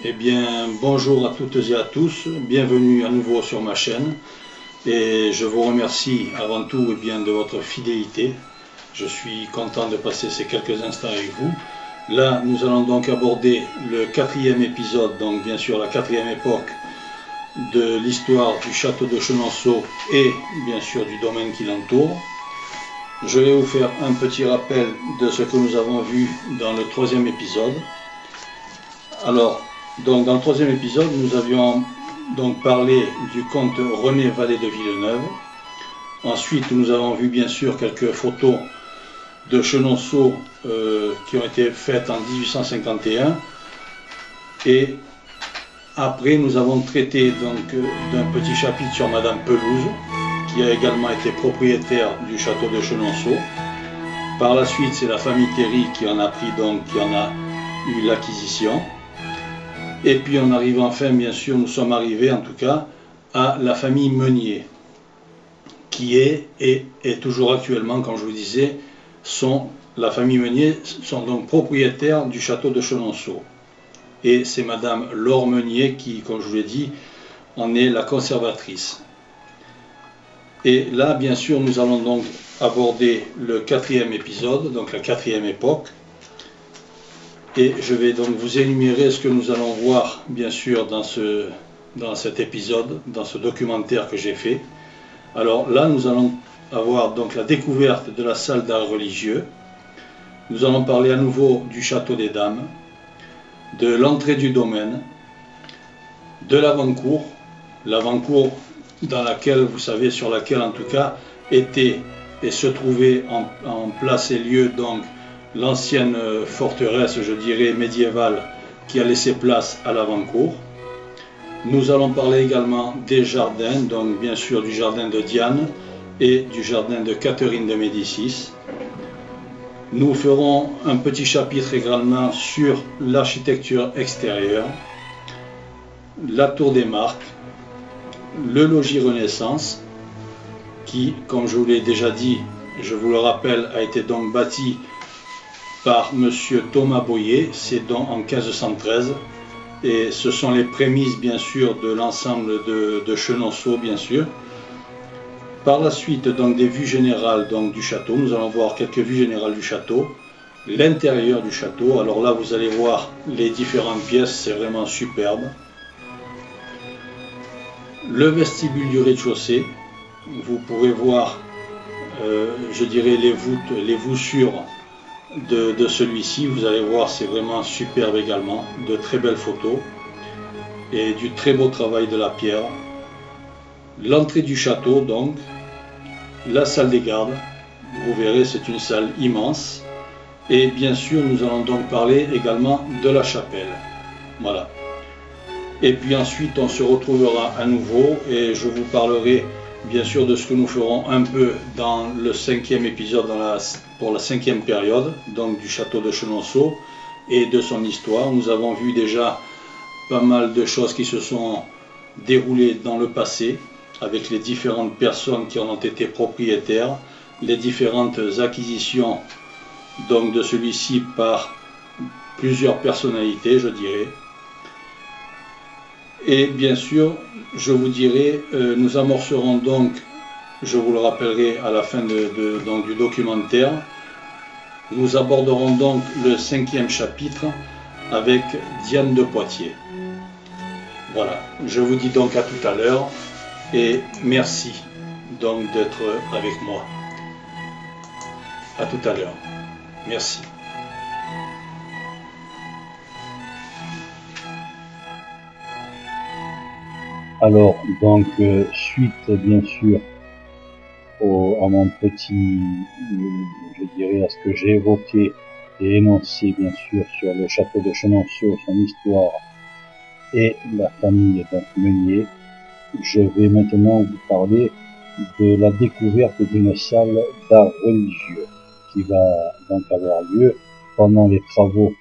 Eh bien, bonjour à toutes et à tous, bienvenue à nouveau sur ma chaîne et je vous remercie avant tout de votre fidélité. Je suis content de passer ces quelques instants avec vous. Là, nous allons donc aborder le quatrième épisode, donc bien sûr la quatrième époque de l'histoire du château de Chenonceau et bien sûr du domaine qui l'entoure. Je vais vous faire un petit rappel de ce que nous avons vu dans le troisième épisode. Alors, donc dans le troisième épisode, nous avions donc parlé du comte René Vallée de Villeneuve. Ensuite, nous avons vu bien sûr quelques photos de Chenonceau qui ont été faites en 1851. Et après, nous avons traité donc d'un petit chapitre sur Madame Pelouse, qui a également été propriétaire du château de Chenonceau. Par la suite, c'est la famille Théry qui en a pris donc, qui en a eu l'acquisition. Et puis on arrive enfin, bien sûr, nous sommes arrivés en tout cas à la famille Meunier, qui est et toujours actuellement, comme je vous disais, la famille Meunier sont donc propriétaires du château de Chenonceau. Et c'est Madame Laure Meunier qui, comme je vous l'ai dit, en est la conservatrice. Et là, bien sûr, nous allons donc aborder le quatrième épisode, donc la quatrième époque. Et je vais donc vous énumérer ce que nous allons voir, bien sûr, dans cet épisode, dans ce documentaire que j'ai fait. Alors là, nous allons avoir donc la découverte de la salle d'art religieux. Nous allons parler à nouveau du château des dames, de l'entrée du domaine, de l'avant-cour dans laquelle, vous savez, sur laquelle en tout cas était et se trouvait en place et lieu donc l'ancienne forteresse, je dirais, médiévale qui a laissé place à l'avant-cour. Nous allons parler également des jardins, donc bien sûr du jardin de Diane et du jardin de Catherine de Médicis. Nous ferons un petit chapitre également sur l'architecture extérieure, la tour des Marques, le logis Renaissance, qui, comme je vous l'ai déjà dit, je vous le rappelle, a été donc bâti par M. Thomas Boyer, c'est donc en 1513, et ce sont les prémices bien sûr de l'ensemble de Chenonceau, bien sûr. Par la suite, donc des vues générales donc, du château, nous allons voir quelques vues générales du château, l'intérieur du château. Alors là, vous allez voir les différentes pièces, c'est vraiment superbe. Le vestibule du rez-de-chaussée, vous pourrez voir, je dirais, les voussures de celui-ci. Vous allez voir, c'est vraiment superbe également, de très belles photos et du très beau travail de la pierre. L'entrée du château, donc, la salle des gardes, vous verrez, c'est une salle immense. Et bien sûr, nous allons donc parler également de la chapelle. Voilà. Et puis ensuite, on se retrouvera à nouveau et je vous parlerai bien sûr de ce que nous ferons un peu dans le cinquième épisode, pour la cinquième période, donc du château de Chenonceau et de son histoire. Nous avons vu déjà pas mal de choses qui se sont déroulées dans le passé, avec les différentes personnes qui en ont été propriétaires, les différentes acquisitions donc de celui-ci par plusieurs personnalités, je dirais. Et bien sûr, je vous dirai, nous amorcerons donc, je vous le rappellerai à la fin donc, du documentaire, nous aborderons donc le cinquième chapitre avec Diane de Poitiers. Voilà, je vous dis donc à tout à l'heure et merci donc d'être avec moi. À tout à l'heure. Merci. Alors, donc, suite bien sûr à mon petit, je dirais à ce que j'ai évoqué et énoncé bien sûr sur le château de Chenonceau, son histoire et la famille donc Meunier, je vais maintenant vous parler de la découverte d'une salle d'art religieux qui va donc avoir lieu pendant les travaux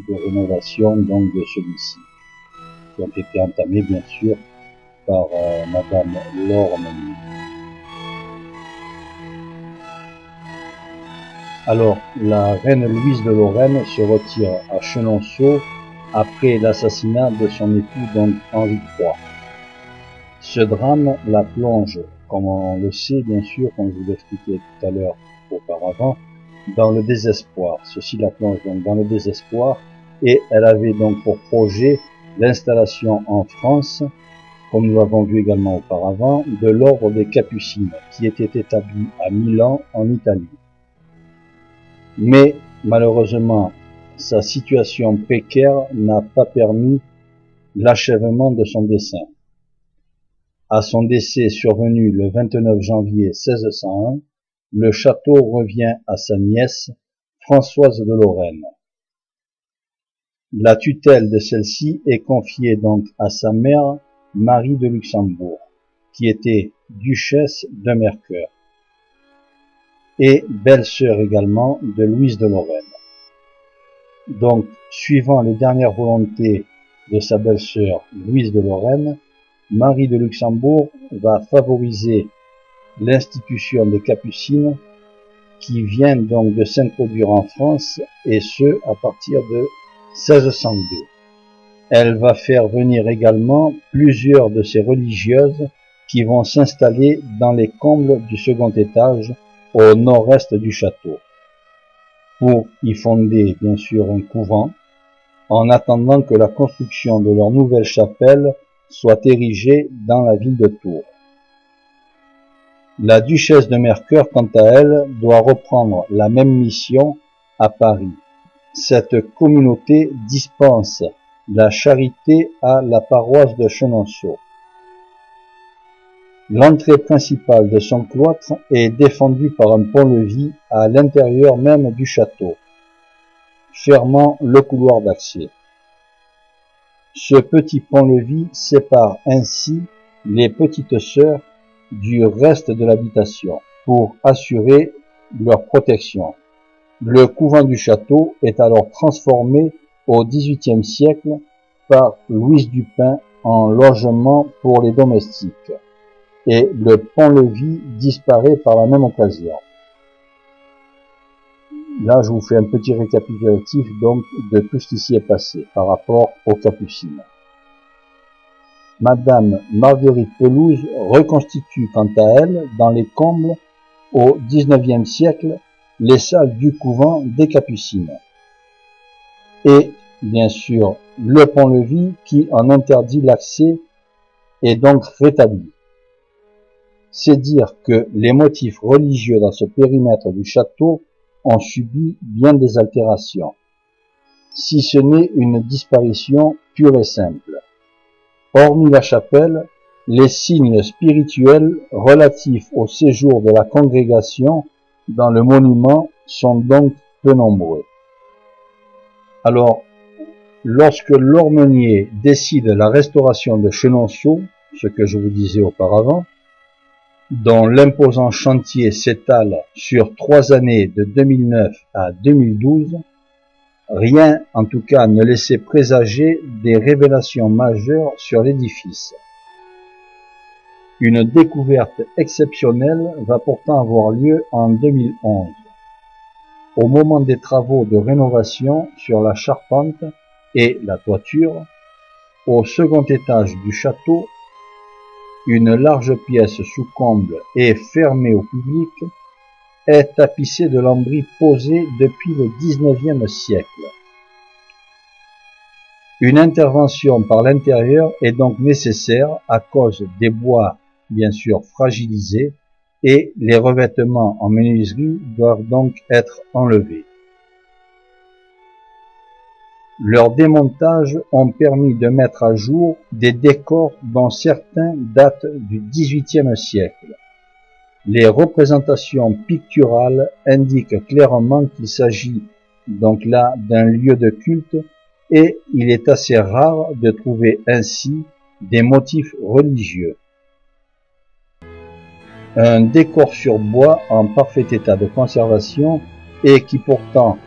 de rénovation donc de celui-ci, qui ont été entamés bien sûr par Madame Laure Meunier. Alors, la reine Louise de Lorraine se retire à Chenonceau après l'assassinat de son époux, donc Henri III. Ce drame la plonge, comme on le sait bien sûr, comme je vous l'expliquais tout à l'heure auparavant, dans le désespoir. Ceci la plonge donc dans le désespoir, et elle avait donc pour projet l'installation en France, comme nous l'avons vu également auparavant, de l'ordre des Capucines, qui était établi à Milan, en Italie. Mais malheureusement, sa situation précaire n'a pas permis l'achèvement de son dessein. À son décès survenu le 29 janvier 1601, le château revient à sa nièce, Françoise de Lorraine. La tutelle de celle-ci est confiée donc à sa mère, Marie de Luxembourg, qui était duchesse de Mercœur, et belle-sœur également de Louise de Lorraine. Donc, suivant les dernières volontés de sa belle-sœur Louise de Lorraine, Marie de Luxembourg va favoriser l'institution des Capucines qui vient donc de s'introduire en France, et ce à partir de 1602. Elle va faire venir également plusieurs de ces religieuses qui vont s'installer dans les combles du second étage au nord-est du château, pour y fonder bien sûr un couvent, en attendant que la construction de leur nouvelle chapelle soit érigée dans la ville de Tours. La duchesse de Mercœur, quant à elle, doit reprendre la même mission à Paris. Cette communauté dispense la charité à la paroisse de Chenonceau. L'entrée principale de son cloître est défendue par un pont-levis à l'intérieur même du château, fermant le couloir d'accès. Ce petit pont-levis sépare ainsi les petites sœurs du reste de l'habitation pour assurer leur protection. Le couvent du château est alors transformé au XVIIIe siècle par Louise Dupin en logement pour les domestiques, et le pont-levis disparaît par la même occasion. Là, je vous fais un petit récapitulatif donc de tout ce qui s'y est passé par rapport aux Capucines. Madame Marguerite Pelouse reconstitue quant à elle, dans les combles, au XIXe siècle, les salles du couvent des Capucines. Et, bien sûr, le pont-levis qui en interdit l'accès est donc rétabli. C'est dire que les motifs religieux dans ce périmètre du château ont subi bien des altérations, si ce n'est une disparition pure et simple. Hormis la chapelle, les signes spirituels relatifs au séjour de la congrégation dans le monument sont donc peu nombreux. Alors, lorsque Lormenier décide la restauration de Chenonceau, ce que je vous disais auparavant, dont l'imposant chantier s'étale sur 3 années de 2009 à 2012, rien, en tout cas, ne laissait présager des révélations majeures sur l'édifice. Une découverte exceptionnelle va pourtant avoir lieu en 2011. Au moment des travaux de rénovation sur la charpente et la toiture, au second étage du château, une large pièce sous comble et fermée au public est tapissée de lambris posés depuis le XIXe siècle. Une intervention par l'intérieur est donc nécessaire à cause des bois bien sûr fragilisés, et les revêtements en menuiserie doivent donc être enlevés. Leur démontage ont permis de mettre à jour des décors dont certains datent du XVIIIe siècle. Les représentations picturales indiquent clairement qu'il s'agit donc là d'un lieu de culte, et il est assez rare de trouver ainsi des motifs religieux. Un décor sur bois en parfait état de conservation et qui pourtant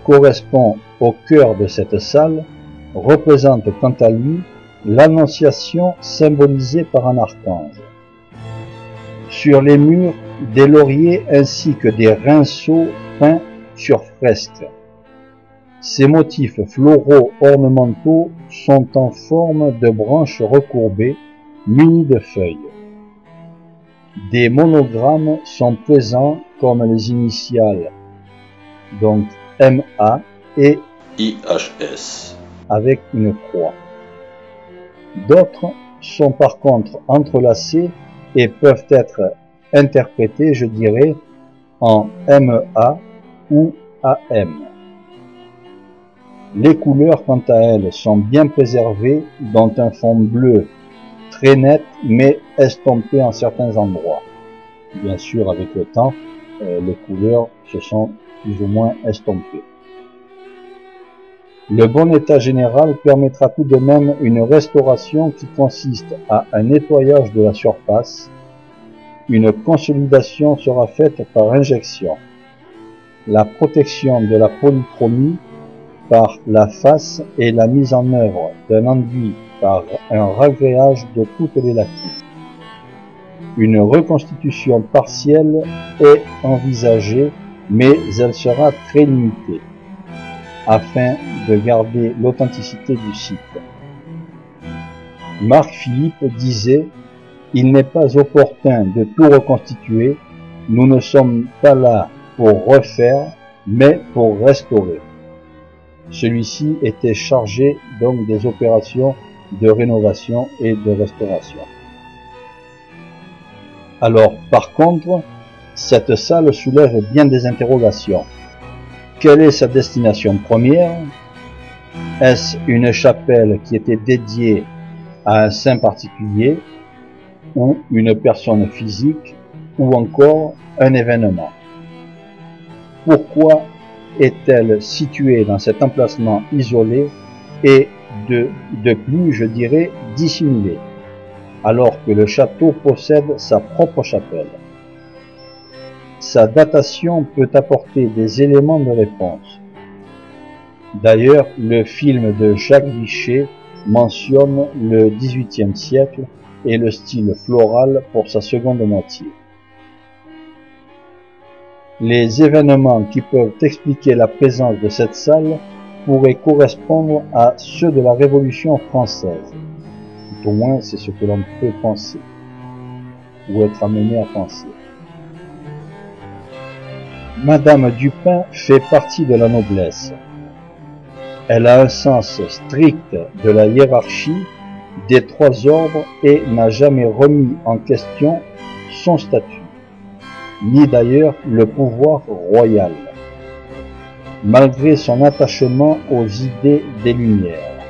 correspond au cœur de cette salle représente quant à lui l'Annonciation symbolisée par un archange. Sur les murs, des lauriers ainsi que des rinceaux peints sur fresque. Ces motifs floraux ornementaux sont en forme de branches recourbées, munies de feuilles. Des monogrammes sont présents comme les initiales, donc MA et IHS. avec une croix. D'autres sont par contre entrelacés et peuvent être interprétés, je dirais, en MA ou AM. Les couleurs, quant à elles, sont bien préservées, dont un fond bleu très net, mais estompé en certains endroits. Bien sûr, avec le temps, les couleurs se sont plus ou moins estompées. Le bon état général permettra tout de même une restauration qui consiste à un nettoyage de la surface. Une consolidation sera faite par injection. La protection de la polychromie par la face et la mise en œuvre d'un enduit par un ragréage de toutes les lacunes. Une reconstitution partielle est envisagée, mais elle sera très limitée, afin de garder l'authenticité du site. Marc Philippe disait « Il n'est pas opportun de tout reconstituer, nous ne sommes pas là pour refaire, mais pour restaurer. » Celui-ci était chargé donc des opérations de rénovation et de restauration. Alors, par contre, cette salle soulève bien des interrogations. Quelle est sa destination première? Est-ce une chapelle qui était dédiée à un saint particulier, ou une personne physique, ou encore un événement? Pourquoi est-elle située dans cet emplacement isolé et de plus, je dirais, dissimulé, alors que le château possède sa propre chapelle? Sa datation peut apporter des éléments de réponse. D'ailleurs, le film de Jacques Vichet mentionne le XVIIIe siècle et le style floral pour sa seconde moitié. Les événements qui peuvent expliquer la présence de cette salle pourraient correspondre à ceux de la Révolution française. Tout au moins, c'est ce que l'on peut penser, ou être amené à penser. Madame Dupin fait partie de la noblesse. Elle a un sens strict de la hiérarchie des trois ordres et n'a jamais remis en question son statut, ni d'ailleurs le pouvoir royal, malgré son attachement aux idées des Lumières.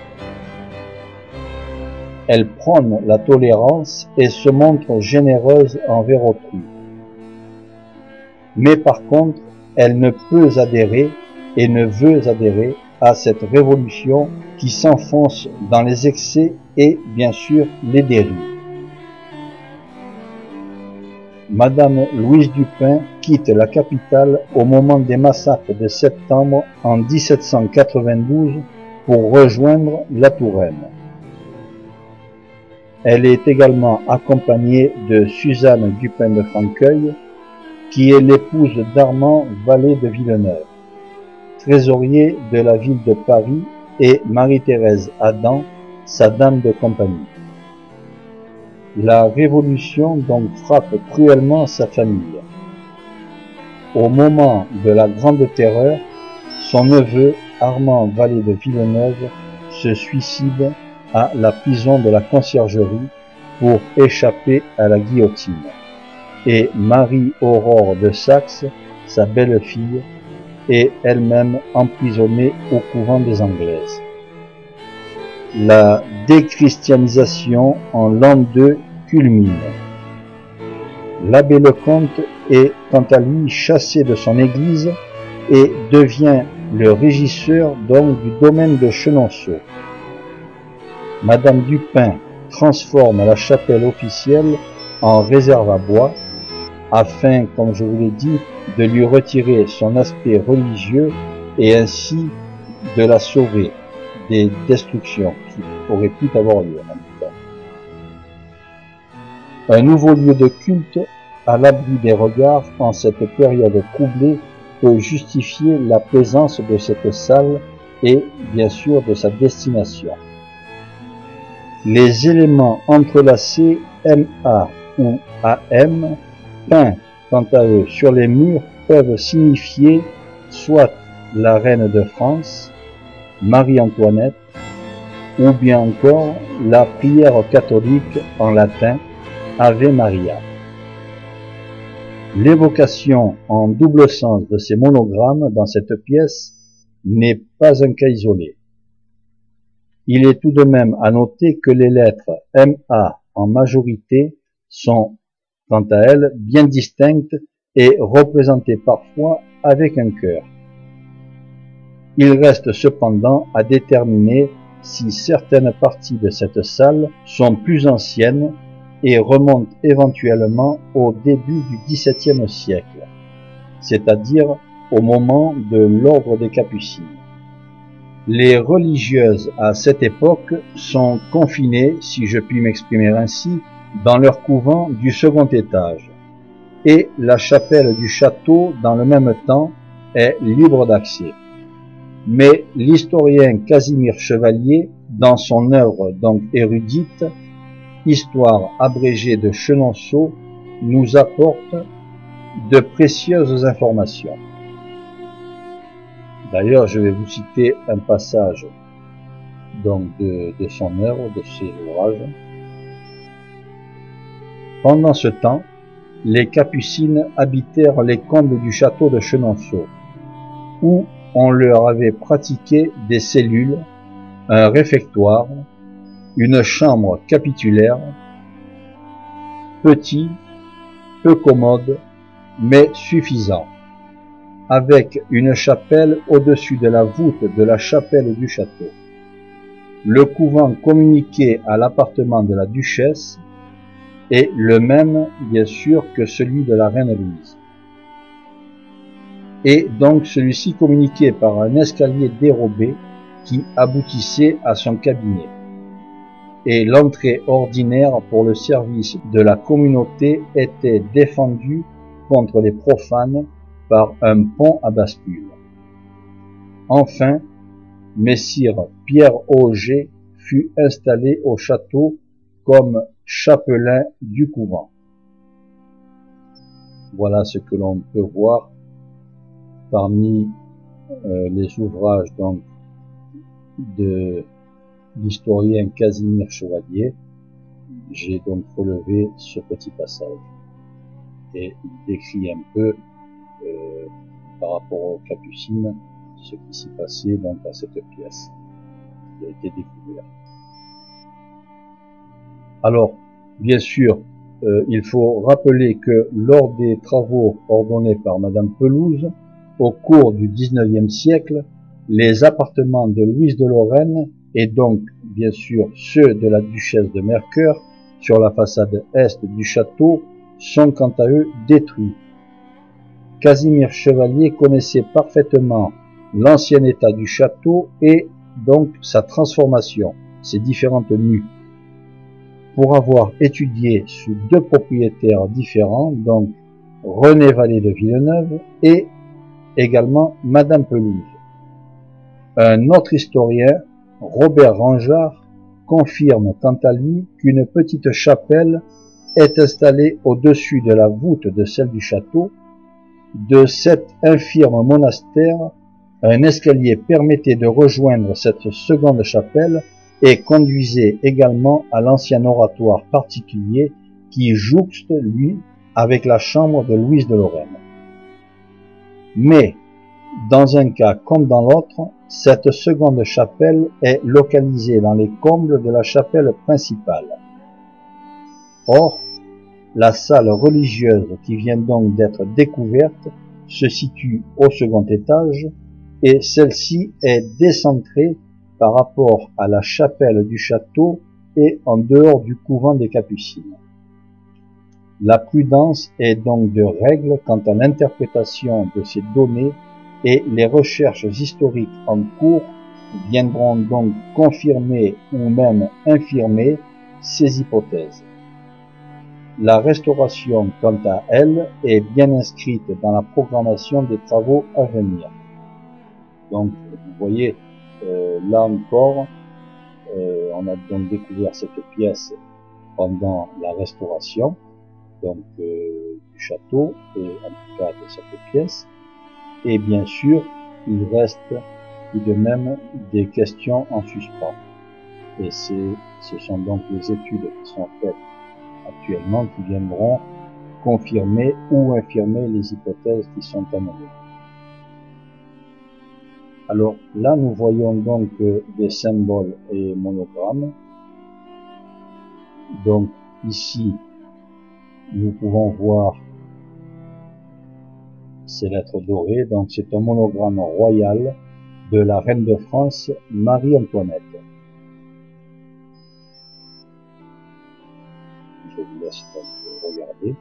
Elle prône la tolérance et se montre généreuse envers autrui. Mais par contre, elle ne peut adhérer et ne veut adhérer à cette révolution qui s'enfonce dans les excès et, bien sûr, les dérives. Madame Louise Dupin quitte la capitale au moment des massacres de septembre en 1792 pour rejoindre la Touraine. Elle est également accompagnée de Suzanne Dupin de Franqueuil, qui est l'épouse d'Armand Vallée de Villeneuve, trésorier de la ville de Paris, et Marie-Thérèse Adam, sa dame de compagnie. La Révolution donc frappe cruellement sa famille. Au moment de la Grande Terreur, son neveu Armand Vallée de Villeneuve se suicide à la prison de la Conciergerie pour échapper à la guillotine, et Marie-Aurore de Saxe, sa belle-fille, est elle-même emprisonnée au couvent des Anglaises. La déchristianisation en l'an 2 culmine. L'abbé Lecomte est quant à lui chassé de son église et devient le régisseur donc du domaine de Chenonceau. Madame Dupin transforme la chapelle officielle en réserve à bois, afin, comme je vous l'ai dit, de lui retirer son aspect religieux et ainsi de la sauver des destructions qui auraient pu avoir lieu en tout cas. Un nouveau lieu de culte à l'abri des regards en cette période troublée peut justifier la présence de cette salle et bien sûr de sa destination. Les éléments entrelacés MA ou AM peints quant à eux sur les murs peuvent signifier soit la reine de France, Marie-Antoinette, ou bien encore la prière catholique en latin Ave Maria. L'évocation en double sens de ces monogrammes dans cette pièce n'est pas un cas isolé. Il est tout de même à noter que les lettres MA en majorité sont, quant à elles, bien distinctes et représentées parfois avec un cœur. Il reste cependant à déterminer si certaines parties de cette salle sont plus anciennes et remontent éventuellement au début du XVIIe siècle, c'est-à-dire au moment de l'ordre des Capucines. Les religieuses à cette époque sont confinées, si je puis m'exprimer ainsi, dans leur couvent du second étage, et la chapelle du château, dans le même temps, est libre d'accès. Mais l'historien Casimir Chevalier, dans son œuvre donc érudite, Histoire abrégée de Chenonceau, nous apporte de précieuses informations. D'ailleurs, je vais vous citer un passage donc de son œuvre, de ses ouvrages. Pendant ce temps, les Capucines habitèrent les combles du château de Chenonceau, où on leur avait pratiqué des cellules, un réfectoire, une chambre capitulaire, petit, peu commode, mais suffisant, avec une chapelle au-dessus de la voûte de la chapelle du château. Le couvent communiquait à l'appartement de la duchesse, et le même, bien sûr, que celui de la reine Louise. Et donc celui-ci communiquait par un escalier dérobé qui aboutissait à son cabinet. Et l'entrée ordinaire pour le service de la communauté était défendue contre les profanes par un pont à bascule. Enfin, messire Pierre Auger fut installé au château comme chapelain du couvent. Voilà ce que l'on peut voir parmi les ouvrages donc de l'historien Casimir Chevalier. J'ai donc relevé ce petit passage et il décrit un peu par rapport aux Capucines ce qui s'y passait donc à cette pièce qui a été découverte. Alors, bien sûr, il faut rappeler que lors des travaux ordonnés par Madame Pelouse, au cours du XIXe siècle, les appartements de Louise de Lorraine, et donc, bien sûr, ceux de la duchesse de Mercœur, sur la façade est du château, sont quant à eux détruits. Casimir Chevalier connaissait parfaitement l'ancien état du château et donc sa transformation, ses différentes nues. Pour avoir étudié sous deux propriétaires différents, donc René Vallée de Villeneuve et également Madame Pelouse. Un autre historien, Robert Rangeard, confirme quant à lui qu'une petite chapelle est installée au-dessus de la voûte de celle du château. De cet infirme monastère, un escalier permettait de rejoindre cette seconde chapelle et conduisait également à l'ancien oratoire particulier qui jouxte, lui, avec la chambre de Louise de Lorraine. Mais, dans un cas comme dans l'autre, cette seconde chapelle est localisée dans les combles de la chapelle principale. Or, la salle religieuse qui vient donc d'être découverte se situe au second étage et celle-ci est décentrée par rapport à la chapelle du château et en dehors du couvent des Capucines. La prudence est donc de règle quant à l'interprétation de ces données et les recherches historiques en cours viendront donc confirmer ou même infirmer ces hypothèses. La restauration, quant à elle, est bien inscrite dans la programmation des travaux à venir. Donc, vous voyez, là encore, on a donc découvert cette pièce pendant la restauration donc du château, et en tout cas de cette pièce. Et bien sûr, il reste tout de même des questions en suspens. Et ce sont donc les études qui sont faites actuellement qui viendront confirmer ou infirmer les hypothèses qui sont amenées. Alors là, nous voyons donc des symboles et monogrammes. Donc ici, nous pouvons voir ces lettres dorées. Donc c'est un monogramme royal de la reine de France, Marie-Antoinette. Je vous laisse donc regarder.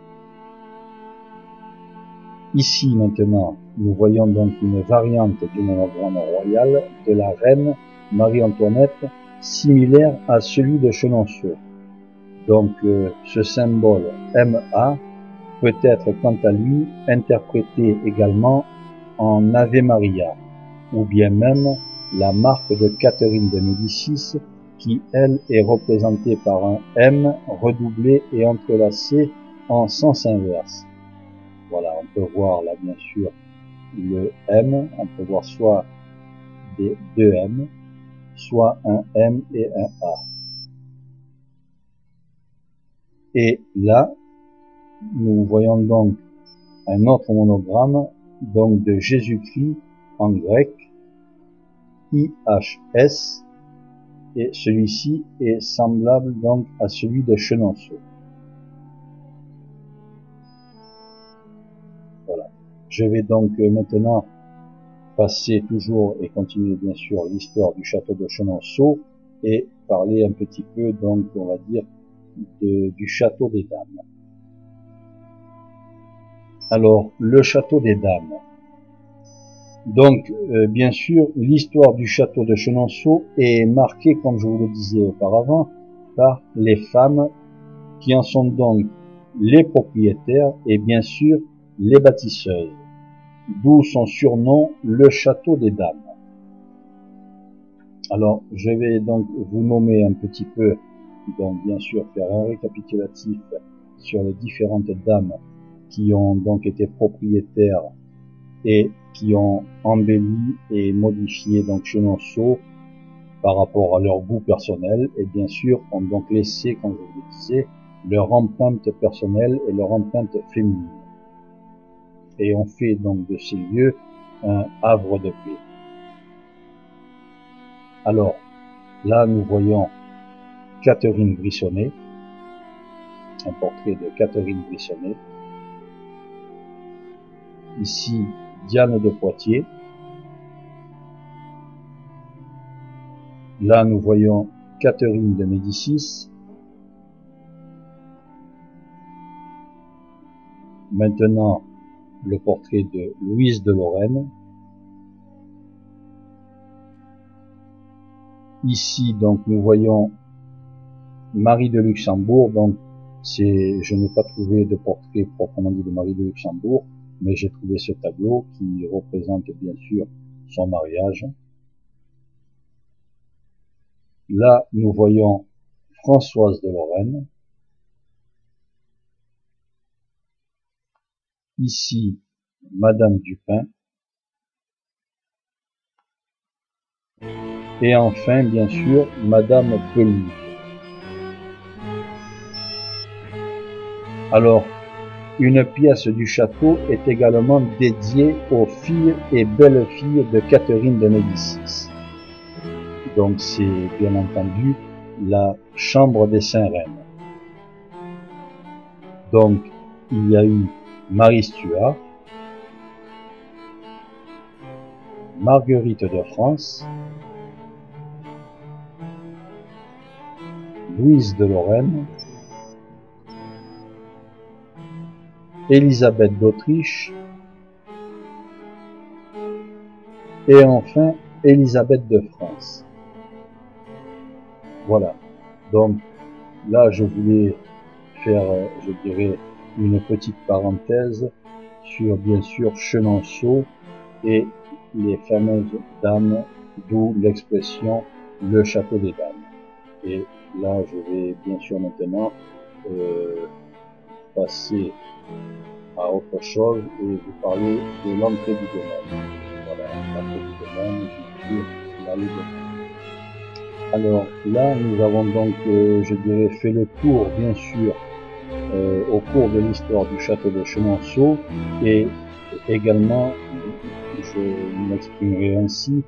Ici maintenant, nous voyons donc une variante du monogramme royal de la reine Marie-Antoinette, similaire à celui de Chenonceau. Donc ce symbole MA peut être quant à lui interprété également en Ave Maria, ou bien même la marque de Catherine de Médicis, qui elle est représentée par un M redoublé et entrelacé en sens inverse. Voilà, on peut voir là bien sûr le M, on peut voir soit des deux M, soit un M et un A. Et là, nous voyons donc un autre monogramme, donc de Jésus-Christ en grec, IHS, et celui-ci est semblable donc à celui de Chenonceau. Voilà. Je vais donc maintenant passer toujours et continuer bien sûr l'histoire du château de Chenonceau et parler un petit peu donc on va dire du château des Dames. Alors le château des Dames. Donc bien sûr l'histoire du château de Chenonceau est marquée, comme je vous le disais auparavant, par les femmes qui en sont donc les propriétaires et bien sûr les bâtisseuses, d'où son surnom, le château des Dames. Alors, je vais donc vous nommer un petit peu, donc bien sûr faire un récapitulatif sur les différentes dames qui ont donc été propriétaires et qui ont embelli et modifié donc Chenonceau par rapport à leur goût personnel, et bien sûr ont donc laissé, comme je vous le disais, leur empreinte personnelle et leur empreinte féminine. Et on fait donc de ces lieux un havre de paix. Alors, là nous voyons Catherine Brissonnet, un portrait de Catherine Brissonnet. Ici, Diane de Poitiers. Là nous voyons Catherine de Médicis. Maintenant, le portrait de Louise de Lorraine. Ici, donc, nous voyons Marie de Luxembourg. Donc, je n'ai pas trouvé de portrait proprement dit de Marie de Luxembourg, mais j'ai trouvé ce tableau qui représente bien sûr son mariage. Là, nous voyons Françoise de Lorraine. Ici, Madame Dupin. Et enfin, bien sûr, Madame Pelouse. Alors, une pièce du château est également dédiée aux filles et belles-filles de Catherine de Médicis. Donc, c'est bien entendu la chambre des Saint-Reines. Donc, il y a eu Marie Stuart, Marguerite de France, Louise de Lorraine, Élisabeth d'Autriche et enfin Élisabeth de France. Voilà. Donc là, je voulais faire, je dirais, une petite parenthèse sur, bien sûr, Chenonceau et les fameuses dames d'où l'expression le château des dames. Et là, je vais bien sûr maintenant passer à autre chose et vous parler de l'entrée du domaine. Voilà, l'entrée du domaine, bien sûr, l'allée domaine. Alors là, nous avons donc, je dirais, fait le tour, bien sûr, au cours de l'histoire du château de Chenonceau, et également, je m'exprimerai ainsi,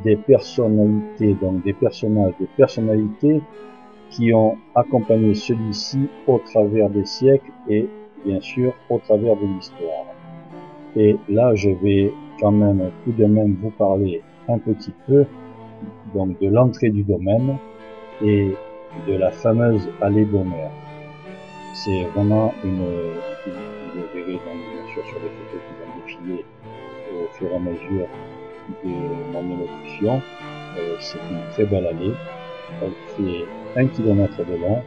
des personnalités, donc des personnages, des personnalités qui ont accompagné celui-ci au travers des siècles et bien sûr au travers de l'histoire. Et là, je vais quand même tout de même vous parler un petit peu donc de l'entrée du domaine et de la fameuse allée d'honneur. C'est vraiment vous verrez donc bien sûr sur les photos qui vont défiler au fur et à mesure de mon élocution. C'est une très belle allée. Elle fait 1 km de long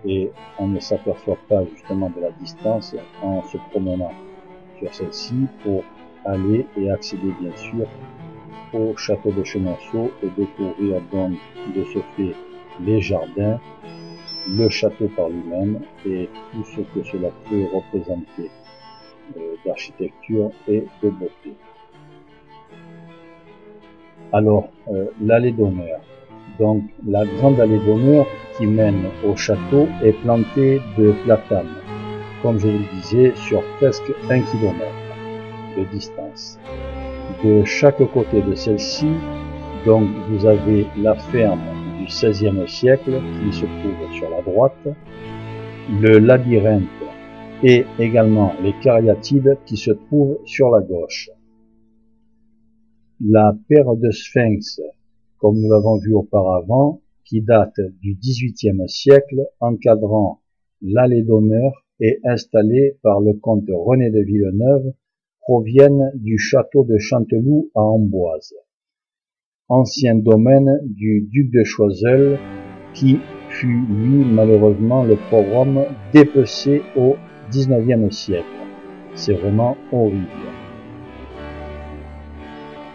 et on ne s'aperçoit pas justement de la distance en se promenant sur celle-ci pour aller et accéder bien sûr au château de Chenonceau et découvrir donc de ce fait les jardins, le château par lui-même et tout ce que cela peut représenter d'architecture et de beauté. Alors, l'allée d'honneur. Donc, la grande allée d'honneur qui mène au château est plantée de platanes, comme je vous le disais, sur presque 1 km de distance. De chaque côté de celle-ci, donc, vous avez la ferme du XVIe siècle qui se trouve sur la droite, le labyrinthe et également les cariatides qui se trouvent sur la gauche. La paire de sphinx, comme nous l'avons vu auparavant, qui date du XVIIIe siècle, encadrant l'allée d'honneur et installée par le comte René de Villeneuve, proviennent du château de Chanteloup à Amboise, ancien domaine du duc de Choiseul, qui fut, lui, malheureusement, le pauvre homme, dépecé au XIXe siècle. C'est vraiment horrible.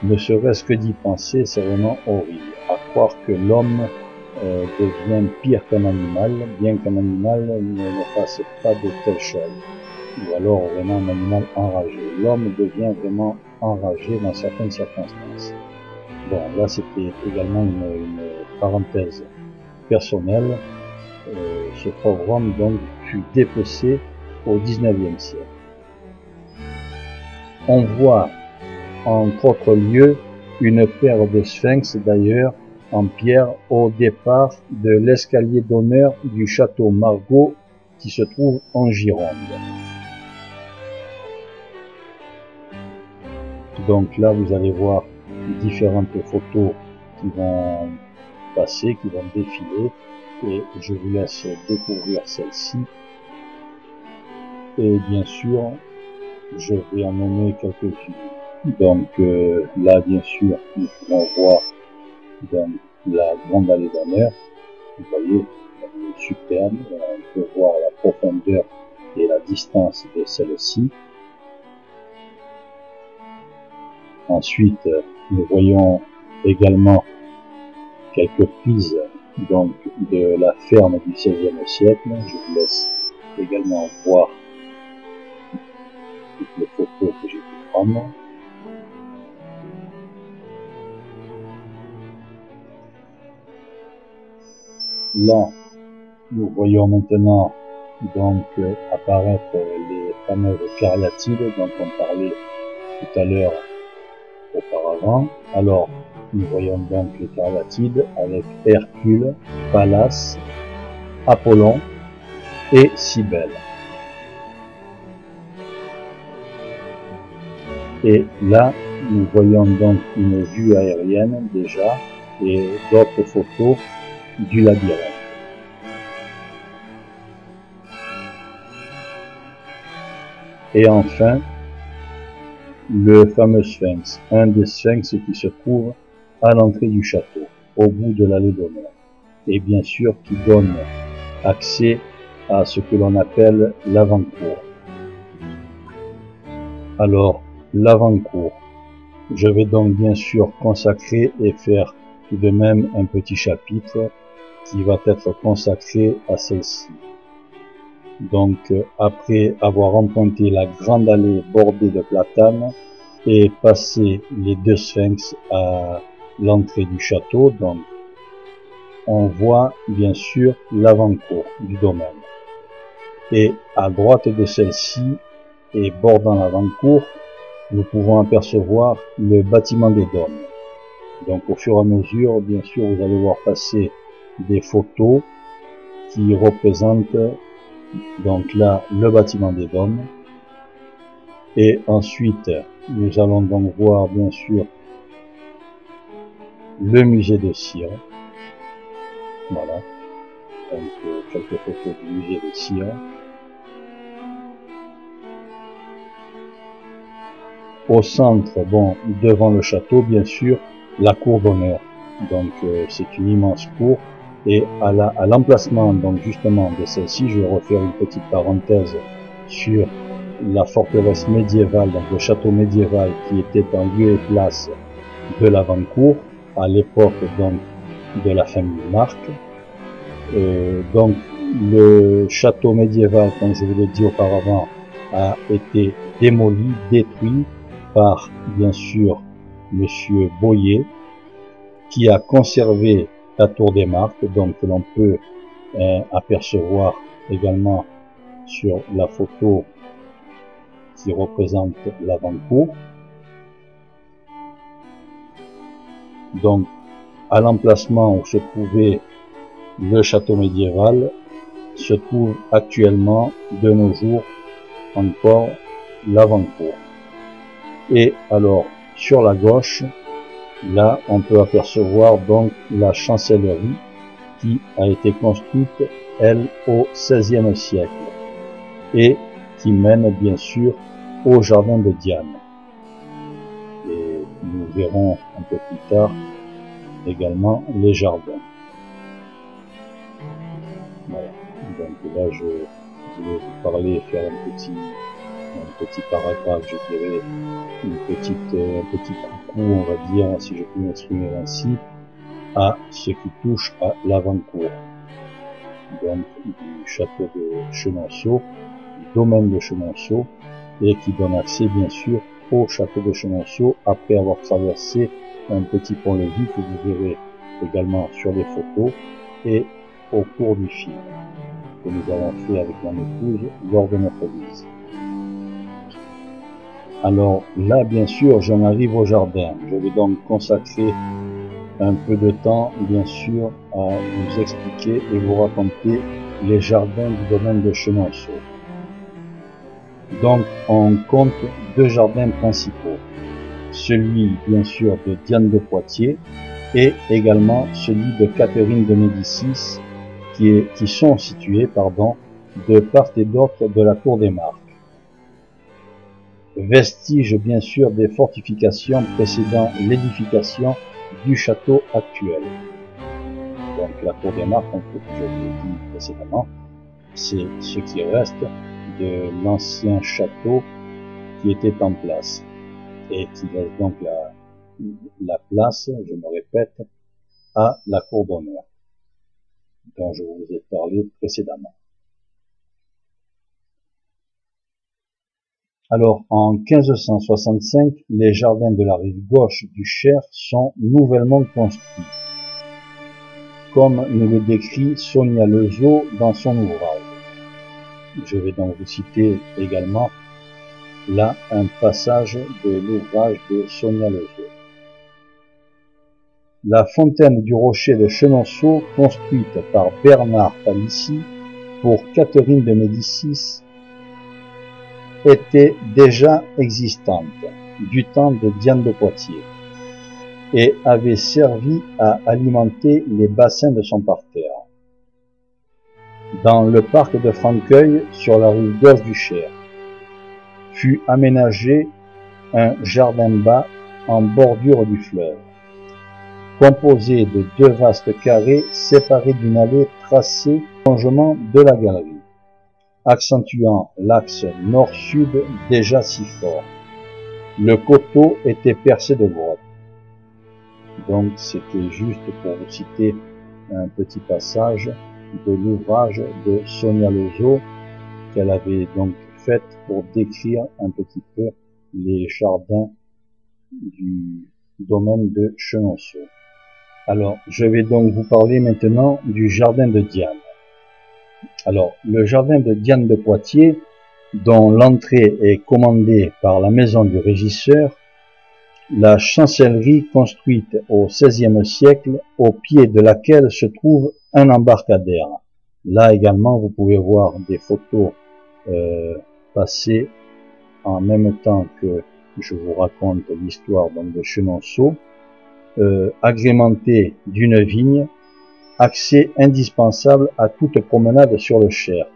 Ne serait-ce que d'y penser, c'est vraiment horrible. À croire que l'homme devient pire qu'un animal, bien qu'un animal ne fasse pas de telles choses. Ou alors vraiment un animal enragé. L'homme devient vraiment enragé dans certaines circonstances. Bon, là c'était également une parenthèse personnelle. Ce pauvre homme donc fut dépecé au XIXe siècle. On voit entre autres lieux une paire de sphinx d'ailleurs en pierre au départ de l'escalier d'honneur du château Margaux qui se trouve en Gironde. Donc là vous allez voir différentes photos qui vont passer, qui vont défiler et je vous laisse découvrir celle-ci. Et bien sûr je vais en nommer quelques-unes. Donc là, bien sûr, nous pouvons voir donc, la grande allée d'honneur. Vous voyez, elle est superbe. On peut voir la profondeur et la distance de celle-ci. Ensuite, nous voyons également quelques prises donc, de la ferme du XVIe siècle. Je vous laisse également voir toutes les photos que j'ai pu prendre. Là, nous voyons maintenant donc apparaître les fameuses cariatides dont on parlait tout à l'heure auparavant. Alors, nous voyons donc les cariatides avec Hercule, Pallas, Apollon et Cybèle. Et là, nous voyons donc une vue aérienne déjà et d'autres photos du labyrinthe. Et enfin, le fameux sphinx, un des sphinx qui se trouve à l'entrée du château, au bout de l'allée d'honneur, et bien sûr qui donne accès à ce que l'on appelle l'avant-cour. Alors, l'avant-cour. Je vais donc bien sûr consacrer et faire tout de même un petit chapitre qui va être consacré à celle-ci. Donc après avoir emprunté la grande allée bordée de platanes et passé les deux sphinx à l'entrée du château, donc on voit bien sûr l'avant-cour du domaine. Et à droite de celle-ci et bordant l'avant-cour, nous pouvons apercevoir le bâtiment des dômes. Donc au fur et à mesure, bien sûr, vous allez voir passer des photos qui représentent donc là le bâtiment des dômes. Et ensuite, nous allons donc voir bien sûr le musée de cire. Voilà, donc quelques photos du musée de cire. Au centre, bon, devant le château, bien sûr, la cour d'honneur. Donc c'est une immense cour. Et à l'emplacement donc justement de celle-ci, je vais refaire une petite parenthèse sur la forteresse médiévale, donc le château médiéval qui était en lieu et place de l'avant-cour à l'époque donc de la famille Marc. Donc le château médiéval, comme je vous l'ai dit auparavant, a été démoli, détruit par bien sûr monsieur Boyer, qui a conservé la tour des Marques, donc que l'on peut apercevoir également sur la photo qui représente l'avant-cour. Donc à l'emplacement où se trouvait le château médiéval se trouve actuellement de nos jours encore l'avant-cour. Et alors sur la gauche, là on peut apercevoir donc la chancellerie qui a été construite elle au XVIe siècle et qui mène bien sûr au jardin de Diane. Et nous verrons un peu plus tard également les jardins. Voilà. Donc là je voulais vous parler, faire un petit paragraphe, je dirais, un petit coucou, on va dire, si je peux m'exprimer ainsi, à ce qui touche à l'avant-cour, donc du château de Chenonceau, du domaine de Chenonceau, et qui donne accès bien sûr au château de Chenonceau après avoir traversé un petit pont-levis que vous verrez également sur les photos et au cours du film que nous avons fait avec mon épouse lors de notre visite. Alors là, bien sûr, j'en arrive au jardin. Je vais donc consacrer un peu de temps, bien sûr, à vous expliquer et vous raconter les jardins du domaine de Chenonceau. Donc, on compte deux jardins principaux. Celui, bien sûr, de Diane de Poitiers et également celui de Catherine de Médicis, qui sont situés, de part et d'autre de la cour des Marques. Vestige, bien sûr, des fortifications précédant l'édification du château actuel. Donc la cour des Marques, comme je vous l'ai dit précédemment, c'est ce qui reste de l'ancien château qui était en place et qui laisse donc la place, je me répète, à la cour d'honneur dont je vous ai parlé précédemment. Alors, en 1565, les jardins de la rive gauche du Cher sont nouvellement construits, comme nous le décrit Sonia Lezeau dans son ouvrage. Je vais donc vous citer également là un passage de l'ouvrage de Sonia Lezeau. La fontaine du rocher de Chenonceau, construite par Bernard Palissy pour Catherine de Médicis, était déjà existante du temps de Diane de Poitiers et avait servi à alimenter les bassins de son parterre. Dans le parc de Franqueuil, sur la rive gauche du Cher, fut aménagé un jardin bas en bordure du fleuve, composé de deux vastes carrés séparés d'une allée tracée au prolongement de la galerie, accentuant l'axe nord-sud déjà si fort. le coteau était percé de grottes. Donc c'était juste pour vous citer un petit passage de l'ouvrage de Sonia Lezo qu'elle avait donc fait pour décrire un petit peu les jardins du domaine de Chenonceau. Alors, je vais donc vous parler maintenant du jardin de Diane. Alors, le jardin de Diane de Poitiers, dont l'entrée est commandée par la maison du régisseur, la chancellerie construite au XVIe siècle, au pied de laquelle se trouve un embarcadère. Là également, vous pouvez voir des photos passées en même temps que je vous raconte l'histoire de Chenonceau, agrémenté d'une vigne, accès indispensable à toute promenade sur le Cher.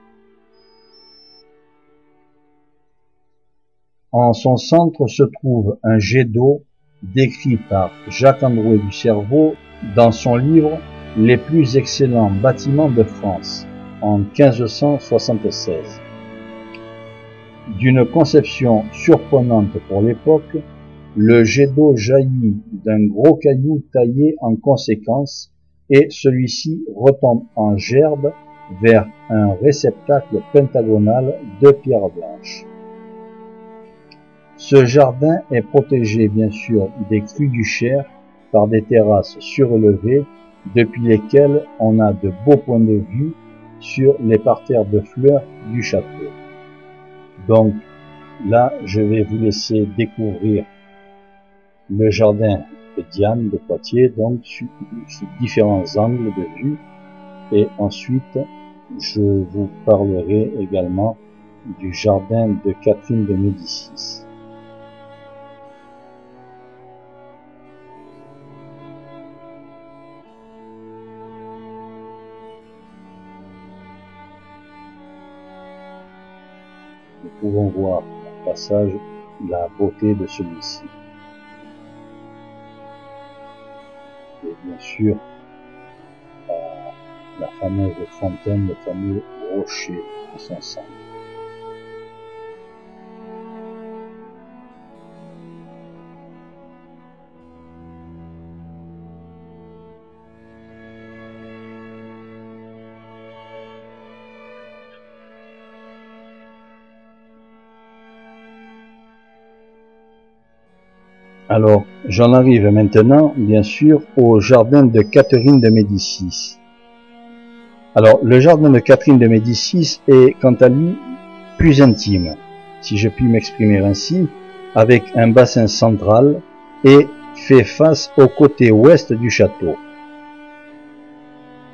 En son centre se trouve un jet d'eau décrit par Jacques-Androuet du Cerveau dans son livre « Les plus excellents bâtiments de France » en 1576. D'une conception surprenante pour l'époque, le jet d'eau jaillit d'un gros caillou taillé en conséquence et celui-ci retombe en gerbe vers un réceptacle pentagonal de pierre blanche. Ce jardin est protégé bien sûr des crues du Cher par des terrasses surélevées depuis lesquelles on a de beaux points de vue sur les parterres de fleurs du château. Donc là, je vais vous laisser découvrir le jardin de Diane de Poitiers, donc sous différents angles de vue, et ensuite je vous parlerai également du jardin de Catherine de Médicis. Nous pouvons voir au passage la beauté de celui-ci. Et bien sûr, la fameuse fontaine, le fameux rocher à son centre. Alors, j'en arrive maintenant, bien sûr, au jardin de Catherine de Médicis. Alors, le jardin de Catherine de Médicis est, quant à lui, plus intime, si je puis m'exprimer ainsi, avec un bassin central et fait face au côté ouest du château.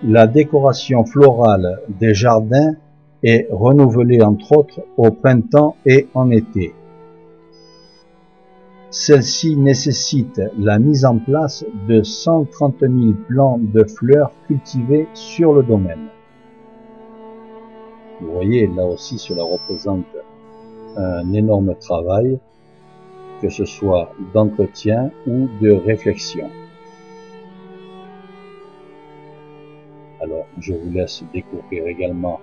La décoration florale des jardins est renouvelée entre autres au printemps et en été. Celle-ci nécessite la mise en place de 130 000 plants de fleurs cultivés sur le domaine. Vous voyez, là aussi cela représente un énorme travail, que ce soit d'entretien ou de réflexion. Alors, je vous laisse découvrir également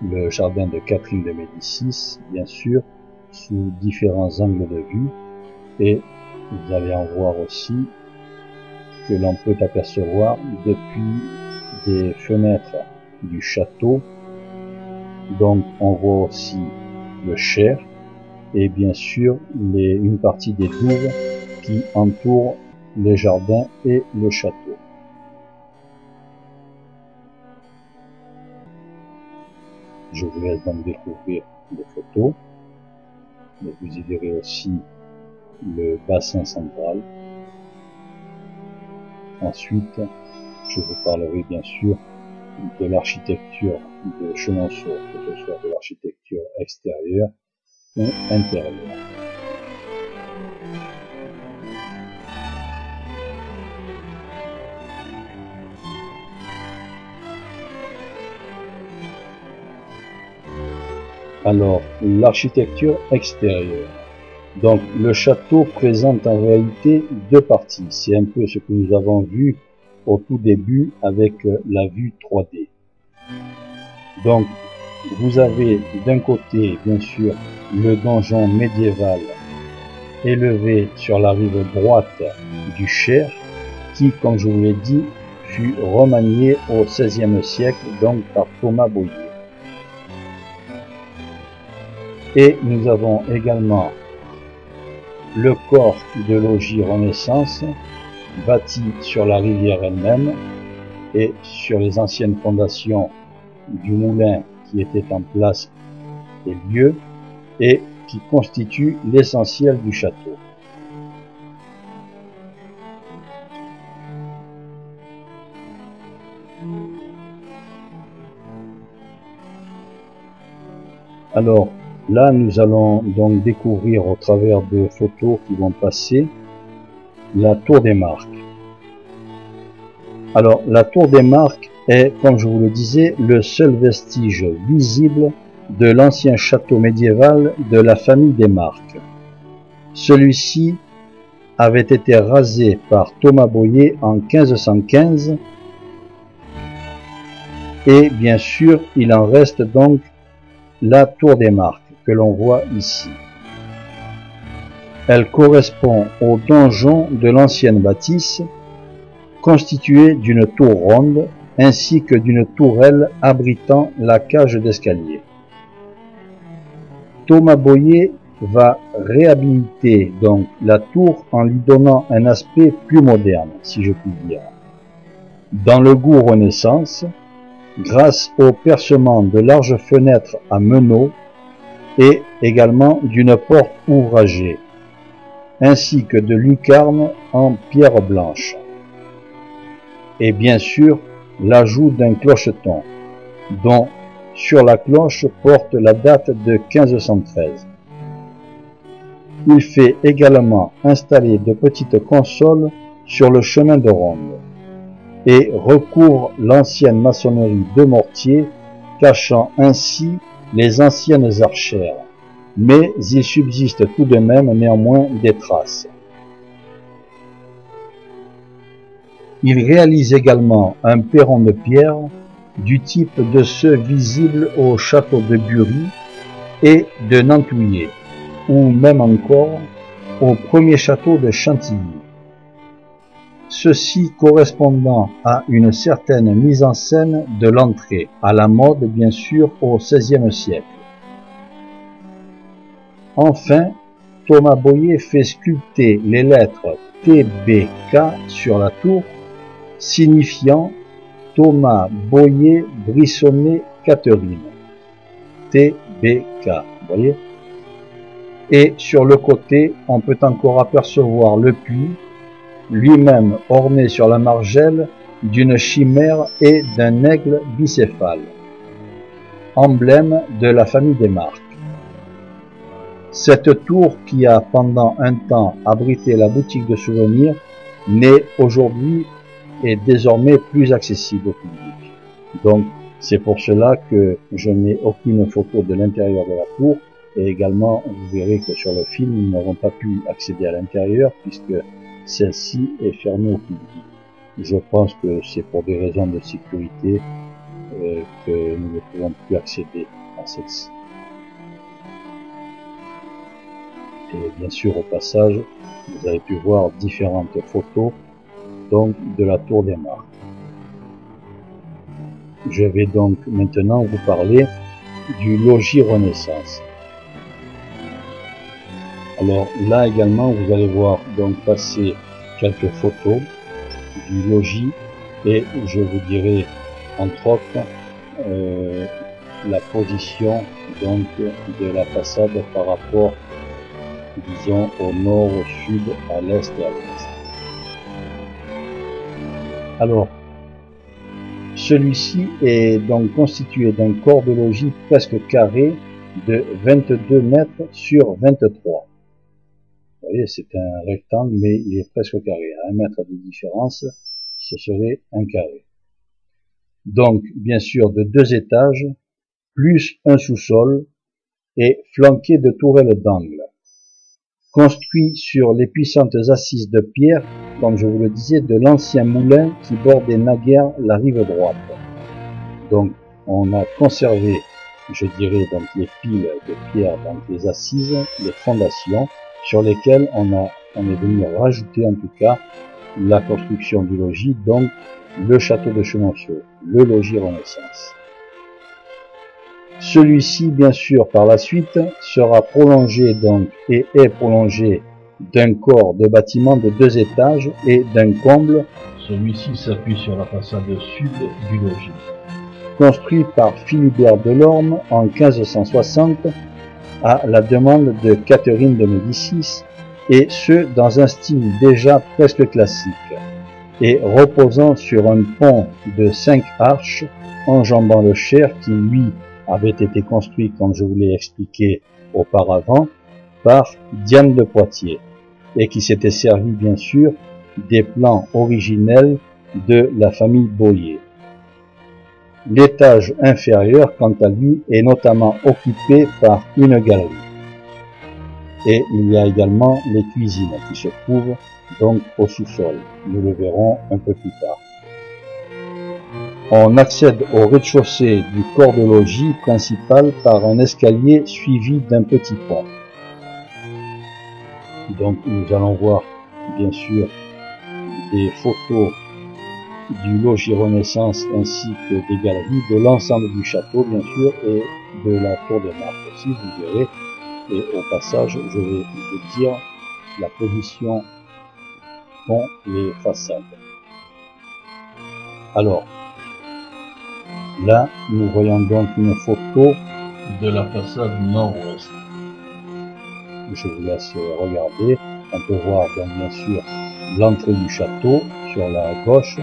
le jardin de Catherine de Médicis, bien sûr, sous différents angles de vue. Et vous allez en voir aussi que l'on peut apercevoir depuis des fenêtres du château. Donc on voit aussi le Cher et bien sûr une partie des douves qui entourent les jardins et le château. Je vous laisse donc découvrir les photos, mais vous y verrez aussi le bassin central. Ensuite, je vous parlerai bien sûr de l'architecture de Chenonceau, que ce soit de l'architecture extérieure ou intérieure. Alors, l'architecture extérieure. Donc, le château présente en réalité deux parties. C'est un peu ce que nous avons vu au tout début avec la vue 3D. Donc, vous avez d'un côté, bien sûr, le donjon médiéval élevé sur la rive droite du Cher, qui, comme je vous l'ai dit, fut remanié au XVIe siècle, donc par Thomas Bohier. Et nous avons également le corps de logis Renaissance, bâti sur la rivière elle-même et sur les anciennes fondations du moulin qui était en place et lieu, et qui constitue l'essentiel du château. Alors là, nous allons donc découvrir au travers de photos qui vont passer la tour des Marques. Alors la tour des Marques est, comme je vous le disais, le seul vestige visible de l'ancien château médiéval de la famille des Marques. Celui-ci avait été rasé par Thomas Bohier en 1515 et bien sûr il en reste donc la tour des Marques que l'on voit ici. Elle correspond au donjon de l'ancienne bâtisse, constituée d'une tour ronde ainsi que d'une tourelle abritant la cage d'escalier. Thomas Bohier va réhabiliter donc la tour en lui donnant un aspect plus moderne, si je puis dire. Dans le goût Renaissance, grâce au percement de larges fenêtres à meneaux et également d'une porte ouvragée, ainsi que de lucarnes en pierre blanche. Et bien sûr, l'ajout d'un clocheton, dont sur la cloche porte la date de 1513. Il fait également installer de petites consoles sur le chemin de ronde et recouvre l'ancienne maçonnerie de mortier, cachant ainsi les anciennes archères, mais il subsiste tout de même néanmoins des traces. Il réalise également un perron de pierre du type de ceux visibles au château de Bury et de Nantouillet, ou même encore au premier château de Chantilly. Ceci correspondant à une certaine mise en scène de l'entrée, à la mode bien sûr au XVIe siècle. Enfin, Thomas Bohier fait sculpter les lettres TBK sur la tour, signifiant Thomas Bohier Brissonnet Catherine, TBK, vous voyez. Et sur le côté, on peut encore apercevoir le puits, lui-même orné sur la margelle d'une chimère et d'un aigle bicéphale, emblème de la famille des Marques. Cette tour qui a pendant un temps abrité la boutique de souvenirs n'est aujourd'hui et désormais plus accessible au public. Donc c'est pour cela que je n'ai aucune photo de l'intérieur de la tour, et également vous verrez que sur le film nous n'avons pas pu accéder à l'intérieur puisque celle-ci est fermée au public. Je pense que c'est pour des raisons de sécurité que nous ne pouvons plus accéder à celle-ci. Et bien sûr au passage vous avez pu voir différentes photos donc de la tour des Marques. Je vais donc maintenant vous parler du logis Renaissance. Alors là également vous allez voir donc passer quelques photos du logis et je vous dirai entre autres la position donc de la façade par rapport disons au nord, au sud, à l'est et à l'ouest. Alors celui-ci est donc constitué d'un corps de logis presque carré de 22 mètres sur 23. Vous voyez, c'est un rectangle, mais il est presque carré. À 1 mètre de différence, ce serait un carré. Donc, bien sûr, de 2 étages, plus un sous-sol, et flanqué de tourelles d'angle. Construit sur les puissantes assises de pierre, comme je vous le disais, de l'ancien moulin qui bordait naguère la rive droite. Donc, on a conservé, je dirais, donc les piles de pierre, donc les assises, les fondations, sur lesquels on est venu rajouter en tout cas la construction du logis, donc le château de Chenonceau, le logis Renaissance. Celui-ci, bien sûr, par la suite, sera prolongé donc et est prolongé d'un corps de bâtiment de 2 étages et d'un comble. Celui-ci s'appuie sur la façade sud du logis. Construit par Philibert Delorme en 1560 à la demande de Catherine de Médicis, et ce dans un style déjà presque classique, et reposant sur un pont de 5 arches enjambant le Cher qui, lui, avait été construit, comme je vous l'ai expliqué auparavant, par Diane de Poitiers, et qui s'était servi bien sûr des plans originels de la famille Boyer. L'étage inférieur, quant à lui, est notamment occupé par une galerie. Et il y a également les cuisines qui se trouvent donc au sous-sol. Nous le verrons un peu plus tard. On accède au rez-de-chaussée du corps de logis principal par un escalier suivi d'un petit pont. Donc nous allons voir bien sûr des photos du logis Renaissance ainsi que des galeries de l'ensemble du château bien sûr et de la tour de Marque aussi, vous verrez. Et au passage, je vais vous dire la position qu'ont les façades. Alors, là, nous voyons donc une photo de la façade nord-ouest. Je vous laisse regarder. On peut voir donc bien sûr l'entrée du château sur la gauche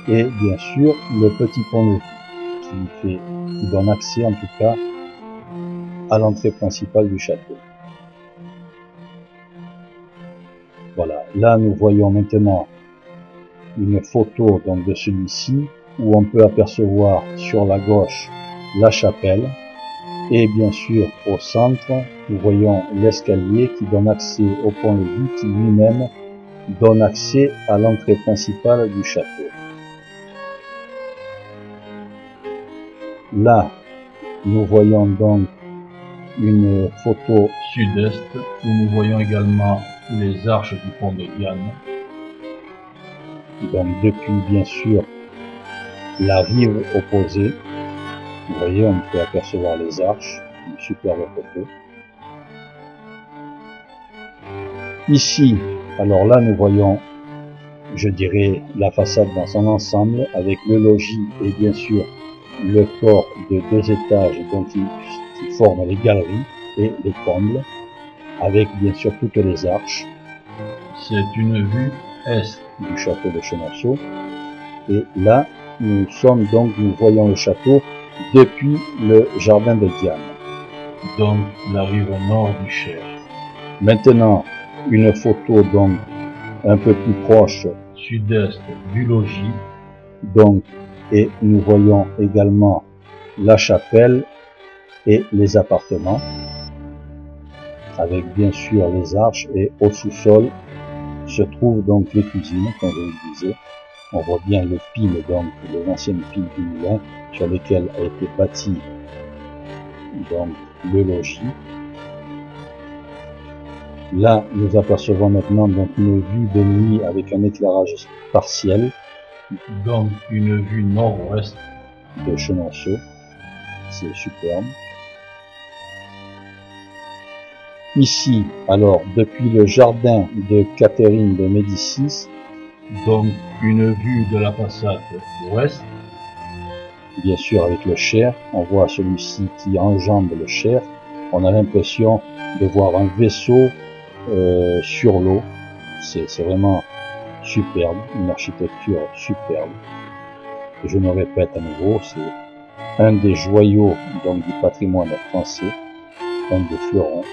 et bien sûr le petit pont-levis qui donne accès en tout cas à l'entrée principale du château. Voilà, là nous voyons maintenant une photo donc de celui-ci où on peut apercevoir sur la gauche la chapelle et bien sûr au centre nous voyons l'escalier qui donne accès au pont-levis qui lui-même donne accès à l'entrée principale du château. Là nous voyons donc une photo sud-est où nous voyons également les arches du pont de Diane. Donc depuis bien sûr la rive opposée, vous voyez on peut apercevoir les arches, une superbe photo. Ici, alors là nous voyons, je dirais, la façade dans son ensemble avec le logis et bien sûr le corps de 2 étages donc qui forment les galeries et les combles, avec bien sûr toutes les arches. C'est une vue est du château de Chenonceau. Et là, nous voyons le château depuis le jardin de Diane. Donc la rive nord du Cher. Maintenant, une photo donc un peu plus proche sud-est du logis. Donc, et nous voyons également la chapelle et les appartements, avec bien sûr les arches, et au sous-sol se trouvent donc les cuisines, comme je vous le disais. On voit bien le pile, donc les anciennes piles du moulin sur lesquelles a été bâti donc le logis. Là, nous apercevons maintenant donc une vue de nuit avec un éclairage partiel, donc une vue nord-ouest de Chenonceau. C'est superbe. Ici, alors, depuis le jardin de Catherine de Médicis, donc une vue de la façade ouest, bien sûr avec le Cher, on voit celui-ci qui enjambe le Cher, on a l'impression de voir un vaisseau sur l'eau, c'est vraiment superbe, une architecture superbe. Et je me répète à nouveau, c'est un des joyaux donc du patrimoine français, un des fleurons.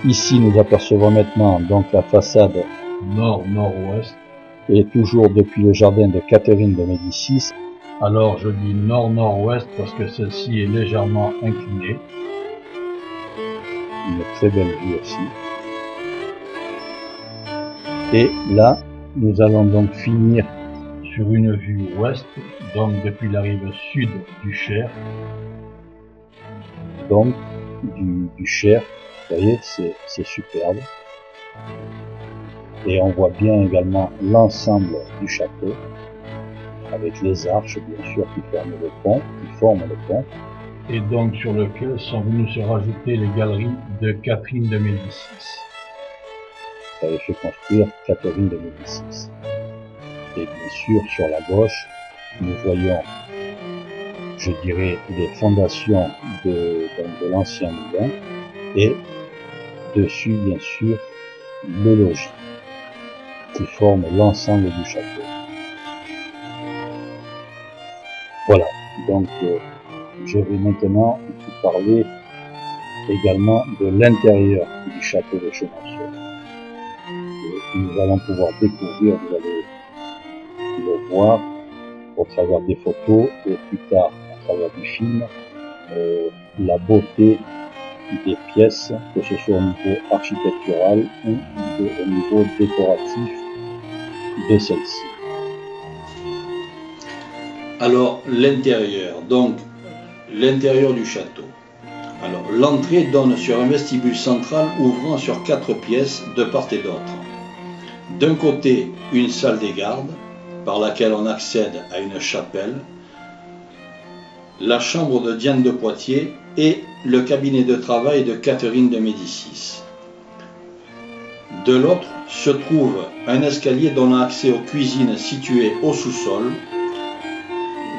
Ici, nous apercevons maintenant donc la façade nord-nord-ouest, et toujours depuis le jardin de Catherine de Médicis. Alors, je dis nord-nord-ouest parce que celle-ci est légèrement inclinée. Une très belle vue aussi. Et là, nous allons donc finir sur une vue ouest, donc depuis la rive sud du Cher, donc du Cher, Vous voyez, c'est superbe. Et on voit bien également l'ensemble du château, avec les arches, bien sûr, qui forment le pont, et donc sur lequel sont venues se rajouter les galeries de Catherine de Médicis. Ça avait fait construire Catherine de Médicis. Et bien sûr, sur la gauche, nous voyons, je dirais, les fondations de l'ancien moulin, et dessus, bien sûr, le logis, qui forme l'ensemble du château. Voilà, donc je vais maintenant vous parler également de l'intérieur du château de Chenonceau. Nous allons pouvoir découvrir, vous allez le voir au travers des photos et plus tard à travers du film, la beauté des pièces, que ce soit au niveau architectural ou au niveau décoratif de celle-ci. Alors, l'intérieur, donc l'intérieur du château. Alors, l'entrée donne sur un vestibule central ouvrant sur 4 pièces de part et d'autre. D'un côté, une salle des gardes, par laquelle on accède à une chapelle, la chambre de Diane de Poitiers et le cabinet de travail de Catherine de Médicis. De l'autre se trouve un escalier donnant accès aux cuisines situées au sous-sol,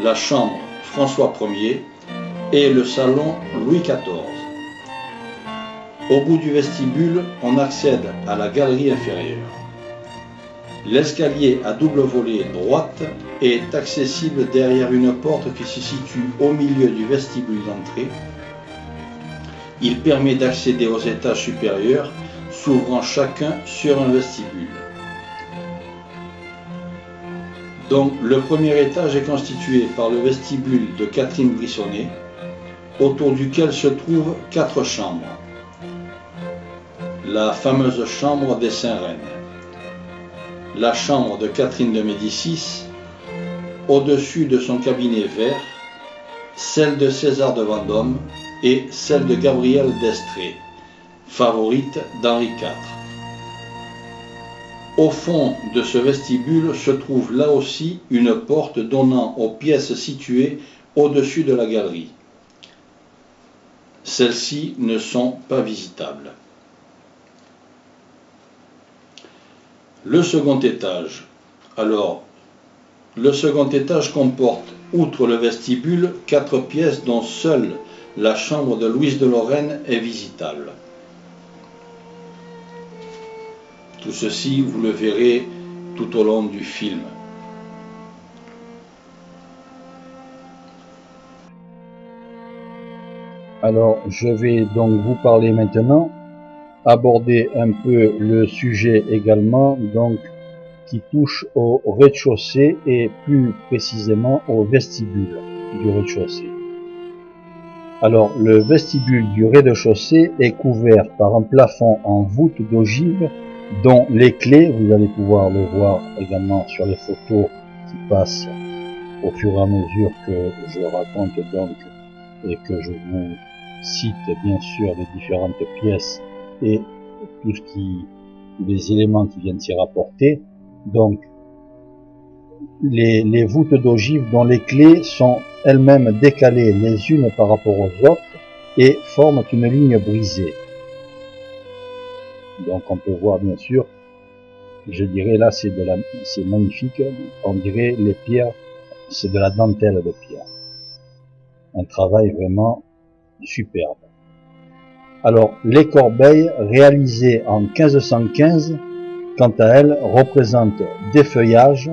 la chambre François Ier et le salon Louis XIV. Au bout du vestibule, on accède à la galerie inférieure. L'escalier à double volée droite est accessible derrière une porte qui se situe au milieu du vestibule d'entrée. Il permet d'accéder aux étages supérieurs, s'ouvrant chacun sur un vestibule. Donc le premier étage est constitué par le vestibule de Catherine Brissonnet, autour duquel se trouvent 4 chambres. La fameuse chambre des Saint-Reine, la chambre de Catherine de Médicis, au-dessus de son cabinet vert, celle de César de Vendôme et celle de Gabrielle d'Estrées, favorite d'Henri IV. Au fond de ce vestibule se trouve là aussi une porte donnant aux pièces situées au-dessus de la galerie. Celles-ci ne sont pas visitables. Le second étage. Alors, le second étage comporte, outre le vestibule, 4 pièces dont seule la chambre de Louise de Lorraine est visitable. Tout ceci, vous le verrez tout au long du film. Alors, je vais donc vous parler maintenant, aborder un peu le sujet également, donc, qui touche au rez-de-chaussée et plus précisément au vestibule du rez-de-chaussée. Alors, le vestibule du rez-de-chaussée est couvert par un plafond en voûte d'ogive dont les clés, vous allez pouvoir le voir également sur les photos qui passent au fur et à mesure que je raconte donc et que je vous cite bien sûr les différentes pièces et tout ce qui, les éléments qui viennent s'y rapporter. Donc, les voûtes d'ogive dont les clés sont elles-mêmes décalées les unes par rapport aux autres et forment une ligne brisée. Donc on peut voir bien sûr, je dirais là c'est magnifique, on dirait les pierres, c'est de la dentelle de pierre. Un travail vraiment superbe. Alors les corbeilles réalisées en 1515, quant à elles, représentent des feuillages,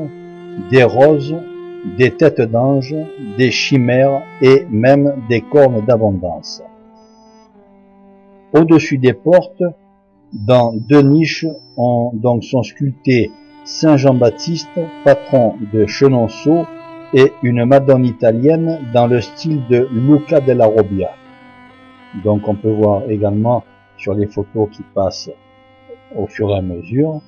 des roses, des têtes d'anges, des chimères et même des cornes d'abondance. Au-dessus des portes, dans 2 niches, donc sont sculptés Saint Jean-Baptiste, patron de Chenonceau, et une Madone italienne dans le style de Luca della Robbia. Donc on peut voir également sur les photos qui passent au fur et à mesure.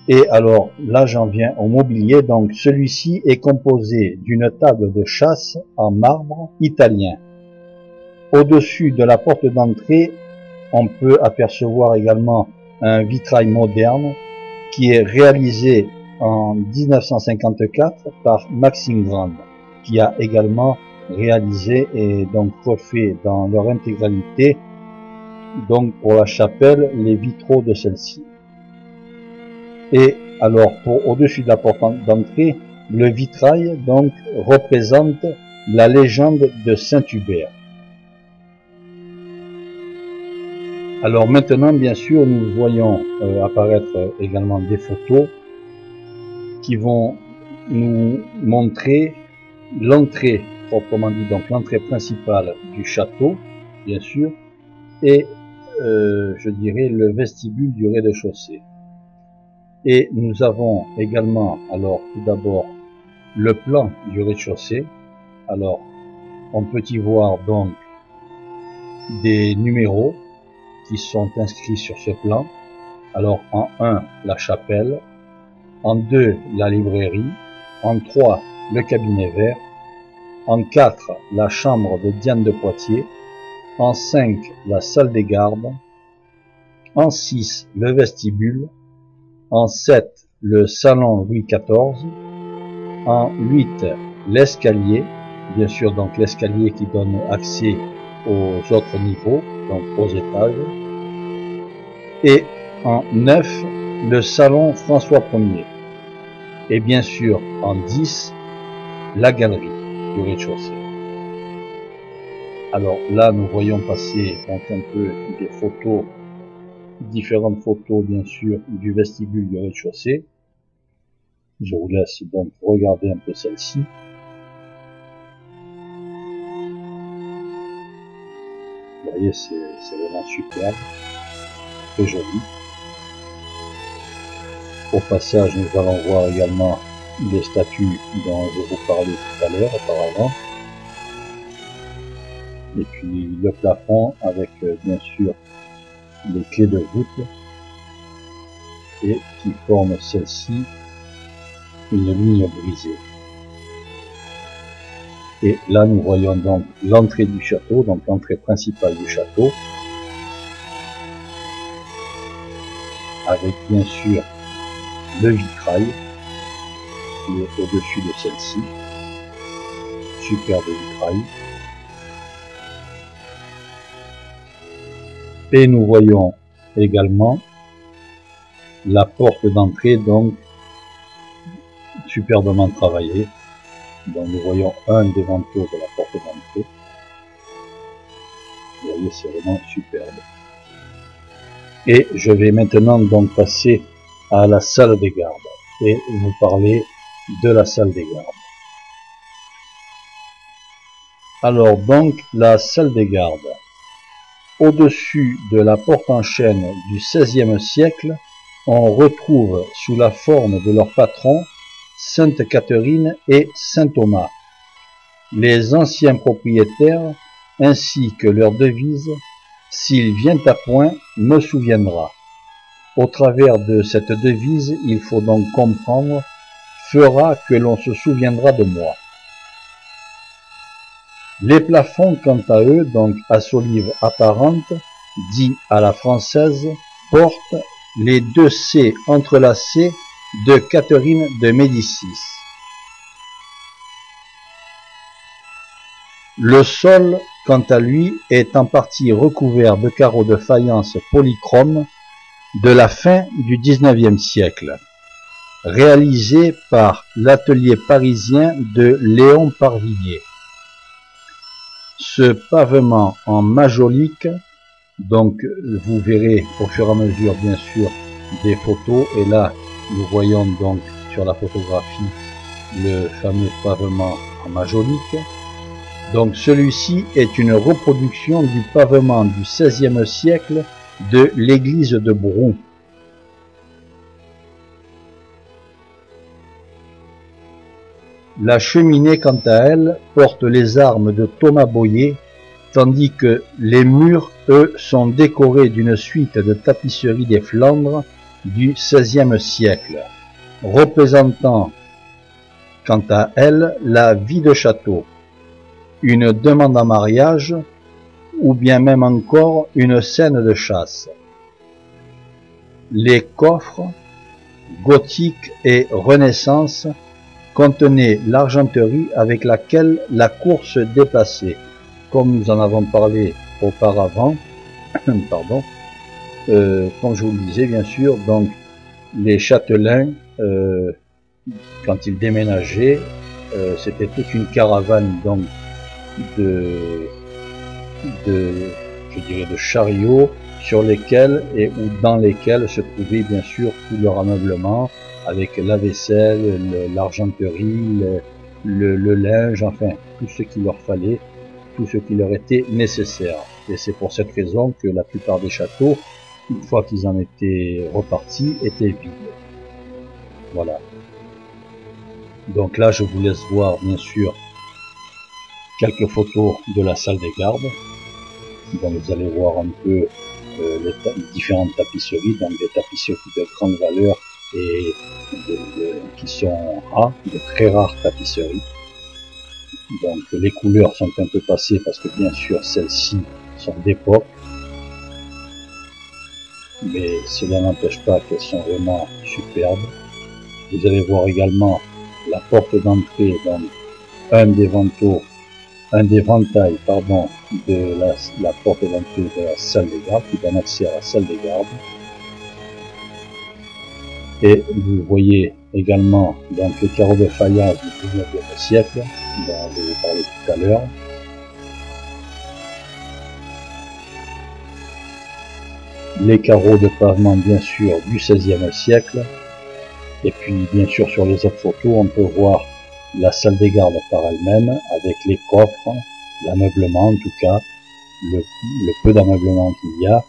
Et alors là j'en viens au mobilier. Donc celui-ci est composé d'une table de chasse en marbre italien. Au-dessus de la porte d'entrée on peut apercevoir également un vitrail moderne qui est réalisé en 1954 par Maxime Grande, qui a également réalisé et donc refait dans leur intégralité, donc pour la chapelle, les vitraux de celle-ci. Et alors, au-dessus de la porte d'entrée, le vitrail donc représente la légende de Saint-Hubert. Alors maintenant, bien sûr, nous voyons apparaître également des photos qui vont nous montrer l'entrée, proprement dit, donc l'entrée principale du château, bien sûr, et je dirais le vestibule du rez-de-chaussée. Et nous avons également, alors tout d'abord, le plan du rez-de-chaussée. Alors, on peut y voir donc des numéros qui sont inscrits sur ce plan. Alors, en 1, la chapelle, en 2, la librairie, en 3, le cabinet vert, en 4, la chambre de Diane de Poitiers, en 5, la salle des gardes, en 6, le vestibule, en 7, le salon Louis XIV, en 8, l'escalier, bien sûr donc l'escalier qui donne accès aux autres niveaux, donc aux étages, et en 9, le salon François Ier, et bien sûr en 10, la galerie du rez-de-chaussée. Alors là, nous voyons passer donc un peu des photos, différentes photos bien sûr du vestibule du rez-de-chaussée. Je vous laisse donc regarder un peu celle-ci. Vous voyez, c'est vraiment superbe, très joli. Au passage, nous allons voir également les statues dont je vous parlais tout à l'heure auparavant. Et puis le plafond avec bien sûr les clés de voûte et qui forment celle-ci une ligne brisée. Et là nous voyons donc l'entrée du château, donc l'entrée principale du château, avec bien sûr le vitrail qui est au-dessus de celle-ci, superbe vitrail. Et nous voyons également la porte d'entrée, donc superbement travaillée. Donc nous voyons un des vantaux de la porte d'entrée. Vous voyez, c'est vraiment superbe. Et je vais maintenant donc passer à la salle des gardes et vous parler de la salle des gardes. Alors donc la salle des gardes. Au-dessus de la porte en chêne du XVIe siècle, on retrouve sous la forme de leur patron Sainte Catherine et Saint Thomas, les anciens propriétaires, ainsi que leur devise « S'il vient à point, me souviendra ». Au travers de cette devise, il faut donc comprendre « fera que l'on se souviendra de moi ». Les plafonds, quant à eux, donc à solives apparentes, dit à la française, portent les deux C entrelacés de Catherine de Médicis. Le sol, quant à lui, est en partie recouvert de carreaux de faïence polychrome de la fin du XIXe siècle, réalisé par l'atelier parisien de Léon Parvillier. Ce pavement en majolique, donc vous verrez au fur et à mesure bien sûr des photos, et là nous voyons donc sur la photographie le fameux pavement en majolique. Donc celui-ci est une reproduction du pavement du XVIe siècle de l'église de Brou. La cheminée, quant à elle, porte les armes de Thomas Boyer, tandis que les murs, eux, sont décorés d'une suite de tapisseries des Flandres du XVIe siècle, représentant, quant à elle, la vie de château, une demande en mariage ou bien même encore une scène de chasse. Les coffres gothiques et Renaissance contenaient l'argenterie avec laquelle la course se déplaçait. Comme nous en avons parlé auparavant, pardon, comme je vous le disais bien sûr, donc les châtelains, quand ils déménageaient, c'était toute une caravane donc je dirais de chariots sur lesquels et ou dans lesquels se trouvait bien sûr tout leur ameublement avec la vaisselle, l'argenterie, le linge, enfin tout ce qu'il leur fallait, tout ce qui leur était nécessaire. Et c'est pour cette raison que la plupart des châteaux, une fois qu'ils en étaient repartis, étaient vides. Voilà. Donc là, je vous laisse voir bien sûr quelques photos de la salle des gardes. Donc vous allez voir un peu les différentes tapisseries, donc des tapisseries de grande valeur et qui sont rares, de très rares tapisseries. Donc les couleurs sont un peu passées parce que bien sûr celles-ci sont d'époque, mais cela n'empêche pas qu'elles sont vraiment superbes. Vous allez voir également la porte d'entrée, donc un des ventails, pardon, de la porte d'entrée de la salle des gardes, qui donne accès à la salle des gardes. Et vous voyez également donc les carreaux de faïence du 19e siècle, dont je vous parlais tout à l'heure. Les carreaux de pavement bien sûr du 16e siècle. Et puis bien sûr sur les autres photos on peut voir la salle des gardes par elle-même avec les coffres, l'ameublement en tout cas, le peu d'ameublement qu'il y a,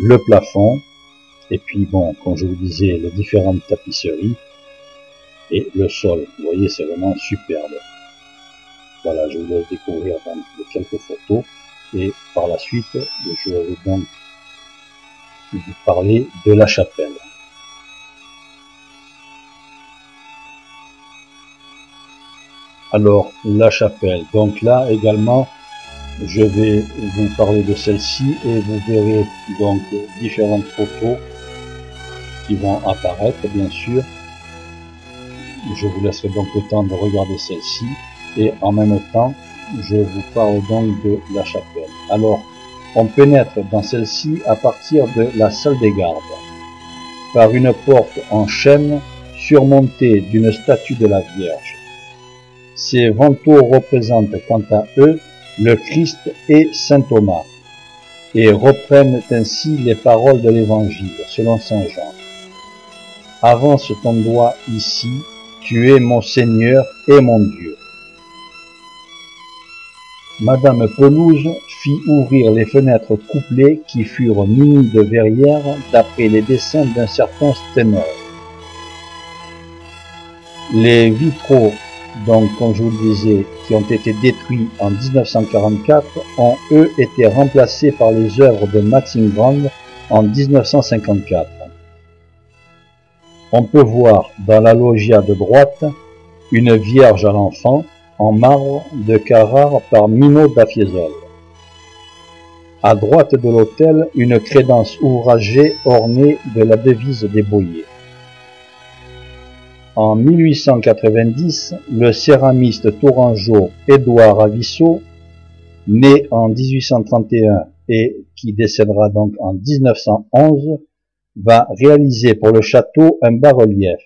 le plafond, et puis bon, comme je vous disais, les différentes tapisseries et le sol. Vous voyez, c'est vraiment superbe. Voilà, je vous laisse découvrir donc quelques photos et par la suite, je vais donc vous parler de la chapelle. Alors, la chapelle. Donc là également, je vais vous parler de celle-ci et vous verrez donc différentes photos qui vont apparaître, bien sûr. Je vous laisserai donc le temps de regarder celle-ci et en même temps, je vous parle donc de la chapelle. Alors, on pénètre dans celle-ci à partir de la salle des gardes, par une porte en chêne surmontée d'une statue de la Vierge. Ces vantaux représentent quant à eux le Christ et saint Thomas, et reprennent ainsi les paroles de l'Évangile, selon saint Jean. Avance ton doigt ici, tu es mon Seigneur et mon Dieu. Madame Pelouse fit ouvrir les fenêtres couplées qui furent munies de verrières d'après les dessins d'un certain Stenor. Les vitraux, donc comme je vous le disais, qui ont été détruits en 1944, ont eux été remplacés par les œuvres de Maxime Grand en 1954. On peut voir dans la loggia de droite une Vierge à l'enfant en marbre de Carrare par Mino da Fiesole. À droite de l'autel, une crédence ouvragée ornée de la devise des Boyers. En 1890, le céramiste tourangeau Édouard Avissot, né en 1831 et qui décédera donc en 1911, va réaliser pour le château un bas-relief,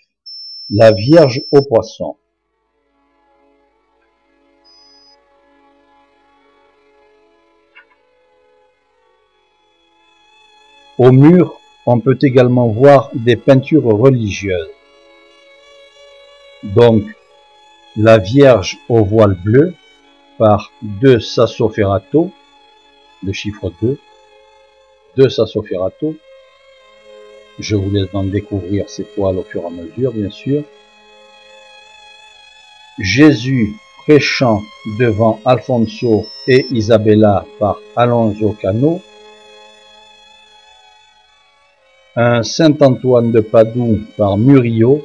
la Vierge aux poissons. Au mur, on peut également voir des peintures religieuses. Donc, la Vierge au voile bleu par 2 Sassoferrato, le chiffre 2 Sassoferrato. Je vous laisse donc découvrir ces toiles au fur et à mesure, bien sûr. Jésus prêchant devant Alfonso et Isabella par Alonso Cano. Un Saint-Antoine de Padoue par Murillo.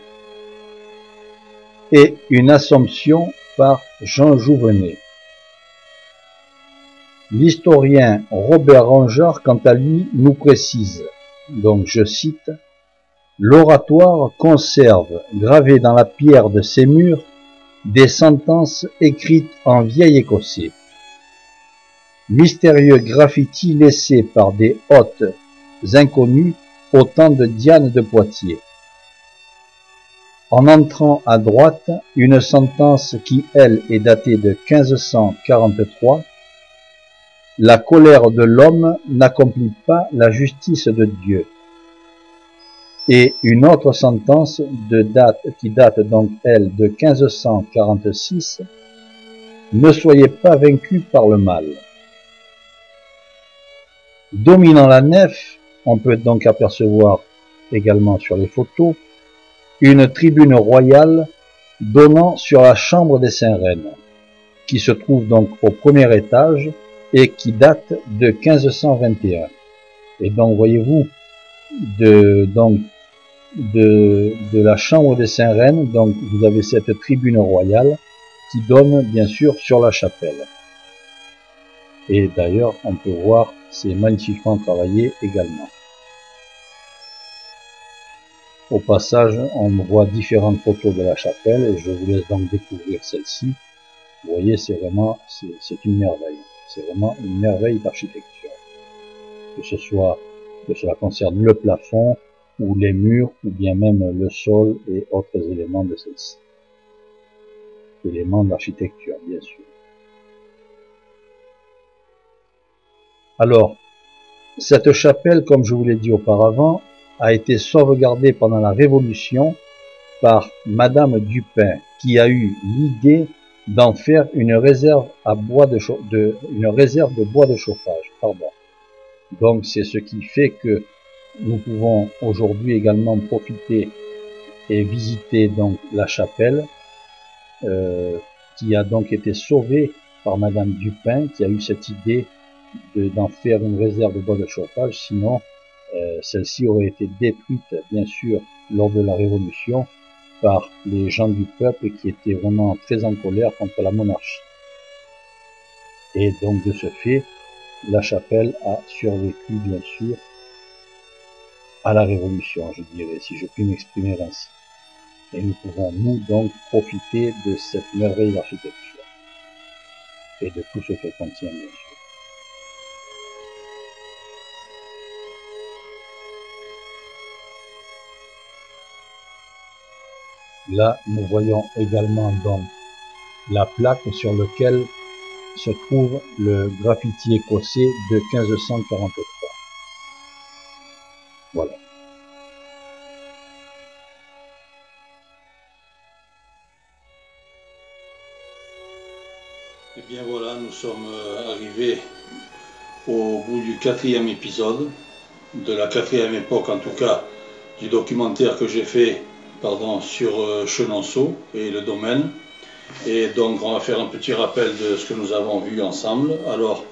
Et une Assomption par Jean Jouvenet. L'historien Robert Rangeard, quant à lui, nous précise, donc je cite, « L'oratoire conserve, gravées dans la pierre de ses murs, des sentences écrites en vieil écossais. Mystérieux graffiti laissés par des hôtes inconnus au temps de Diane de Poitiers. En entrant à droite, une sentence qui, elle, est datée de 1543. La colère de l'homme n'accomplit pas la justice de Dieu. Et une autre sentence qui date donc, elle, de 1546. Ne soyez pas vaincus par le mal. Dominant la nef, on peut donc apercevoir également sur les photos, une tribune royale donnant sur la chambre des Saints-Reines, qui se trouve donc au premier étage et qui date de 1521. Et donc, voyez-vous, de la chambre des Saints-Reines, donc vous avez cette tribune royale qui donne bien sûr sur la chapelle. Et d'ailleurs, on peut voir, c'est magnifiquement travaillé également. Au passage, on voit différentes photos de la chapelle et je vous laisse donc découvrir celle-ci. Vous voyez, c'est vraiment, c'est une merveille. C'est vraiment une merveille d'architecture. Que cela concerne le plafond, ou les murs, ou bien même le sol et autres éléments de celle-ci. Éléments d'architecture, bien sûr. Alors, cette chapelle, comme je vous l'ai dit auparavant, a été sauvegardée pendant la Révolution par Madame Dupin, qui a eu l'idée d'en faire une réserve de bois de chauffage. Pardon. Donc c'est ce qui fait que nous pouvons aujourd'hui également profiter et visiter donc la chapelle, qui a donc été sauvée par Madame Dupin, qui a eu cette idée d'en faire une réserve de bois de chauffage, sinon celle-ci aurait été détruite, bien sûr, lors de la Révolution, par les gens du peuple qui étaient vraiment très en colère contre la monarchie. Et donc, de ce fait, la chapelle a survécu, bien sûr, à la Révolution, je dirais, si je puis m'exprimer ainsi. Et nous pouvons, nous, donc, profiter de cette merveille d'architecture et de tout ce qu'elle contient, bien sûr. Là, nous voyons également donc la plaque sur laquelle se trouve le graffiti écossais de 1543. Voilà. Et bien voilà, nous sommes arrivés au bout du 4e épisode, de la 4e époque en tout cas, du documentaire que j'ai fait sur Chenonceau et le domaine. Et donc on va faire un petit rappel de ce que nous avons vu ensemble. Alors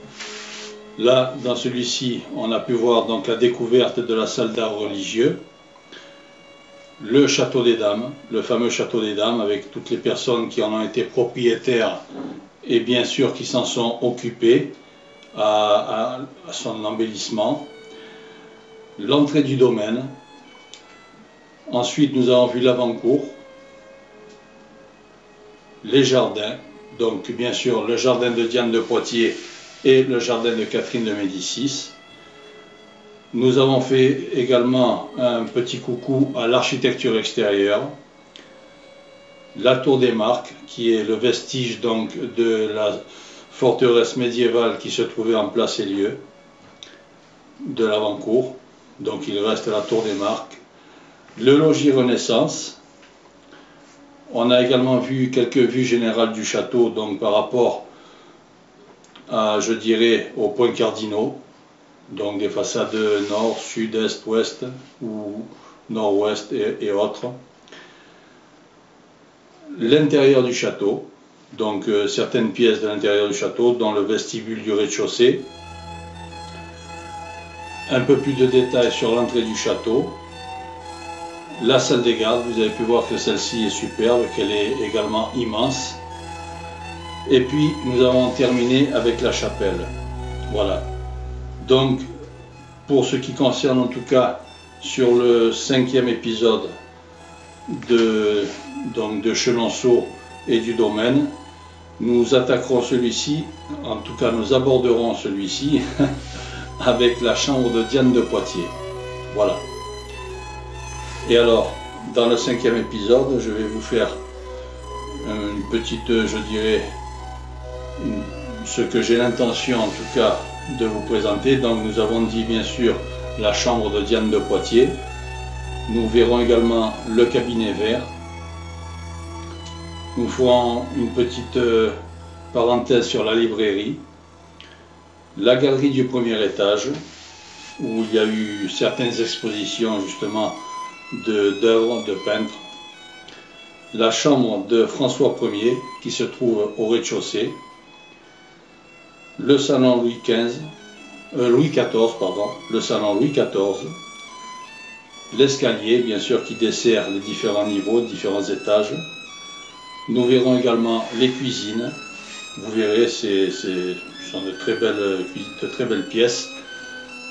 là, dans celui-ci, on a pu voir donc la découverte de la salle d'art religieux, le château des dames, le fameux château des dames, avec toutes les personnes qui en ont été propriétaires et bien sûr qui s'en sont occupées à son embellissement, l'entrée du domaine. Ensuite, nous avons vu l'avant-cour, les jardins, donc bien sûr le jardin de Diane de Poitiers et le jardin de Catherine de Médicis. Nous avons fait également un petit coucou à l'architecture extérieure, la tour des Marques, qui est le vestige donc de la forteresse médiévale qui se trouvait en place et lieu de l'avant-cour. Donc il reste la tour des Marques. Le logis Renaissance. On a également vu quelques vues générales du château, donc par rapport à, je dirais, aux points cardinaux, donc des façades nord, sud, est, ouest ou nord-ouest et autres. L'intérieur du château, donc certaines pièces de l'intérieur du château, dont le vestibule du rez-de-chaussée. Un peu plus de détails sur l'entrée du château. La salle des gardes, vous avez pu voir que celle-ci est superbe, qu'elle est également immense. Et puis nous avons terminé avec la chapelle. Voilà. Donc, pour ce qui concerne en tout cas sur le 5e épisode de Chenonceau et du domaine, nous attaquerons celui-ci, en tout cas nous aborderons celui-ci avec la chambre de Diane de Poitiers. Voilà. Et alors, dans le 5e épisode, je vais vous faire une petite, je dirais, ce que j'ai l'intention en tout cas de vous présenter. Donc nous avons dit bien sûr la chambre de Diane de Poitiers. Nous verrons également le cabinet vert. Nous ferons une petite parenthèse sur la librairie. La galerie du premier étage, où il y a eu certaines expositions justement d'œuvres de peintres. La chambre de François Ier, qui se trouve au rez-de-chaussée. Le salon Louis XIV, le salon Louis XIV. L'escalier, bien sûr, qui dessert les différents niveaux, différents étages. Nous verrons également les cuisines. Vous verrez, ce sont de très belles pièces.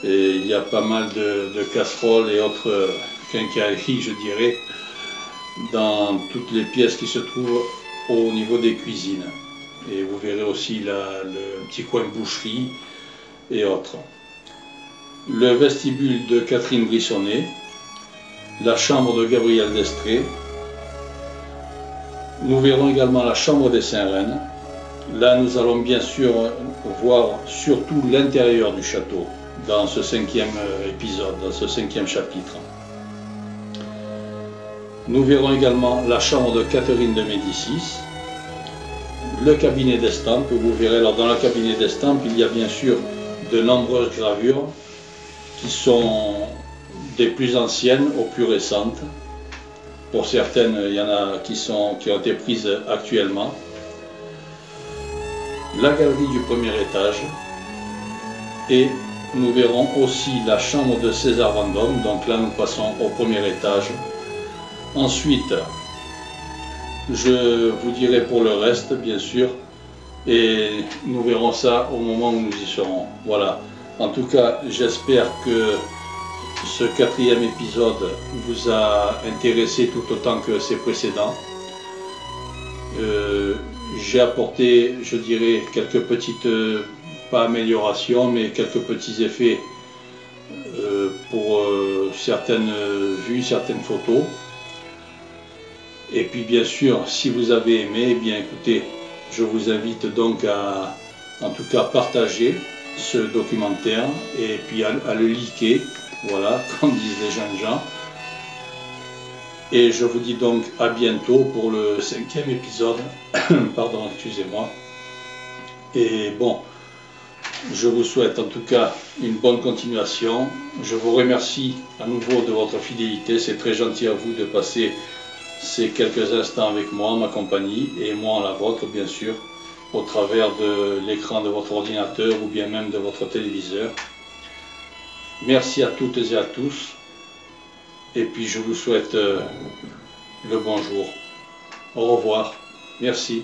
Et il y a pas mal de casseroles et autres quincailleries, je dirais, dans toutes les pièces qui se trouvent au niveau des cuisines. Et vous verrez aussi le petit coin boucherie et autres. Le vestibule de Catherine Brissonnet. La chambre de Gabriel d'Estrée. Nous verrons également la chambre des Saint-Reine. Là, nous allons bien sûr voir surtout l'intérieur du château dans ce 5e épisode, dans ce 5e chapitre. Nous verrons également la chambre de Catherine de Médicis, le cabinet d'estampes. Vous verrez, alors dans le cabinet d'estampes, il y a bien sûr de nombreuses gravures qui sont des plus anciennes aux plus récentes. Pour certaines, il y en a qui ont été prises actuellement. La galerie du premier étage. Et nous verrons aussi la chambre de César Vendôme. Donc là, nous passons au premier étage. Ensuite, je vous dirai pour le reste, bien sûr. Et nous verrons ça au moment où nous y serons. Voilà. En tout cas, j'espère que ce 4e épisode vous a intéressé tout autant que ses précédents. J'ai apporté, je dirais, quelques petites, pas améliorations, mais quelques petits effets pour certaines vues, certaines photos. Et puis bien sûr, si vous avez aimé, eh bien écoutez, je vous invite donc à, en tout cas, partager ce documentaire et puis à le liker. Voilà, comme disent les jeunes gens. Et je vous dis donc à bientôt pour le 5e épisode. Pardon, excusez-moi. Et bon, je vous souhaite en tout cas une bonne continuation. Je vous remercie à nouveau de votre fidélité. C'est très gentil à vous de passer ces quelques instants avec moi, en ma compagnie, et moi en la vôtre, bien sûr, au travers de l'écran de votre ordinateur ou bien même de votre téléviseur. Merci à toutes et à tous, et puis je vous souhaite le bonjour. Au revoir, merci.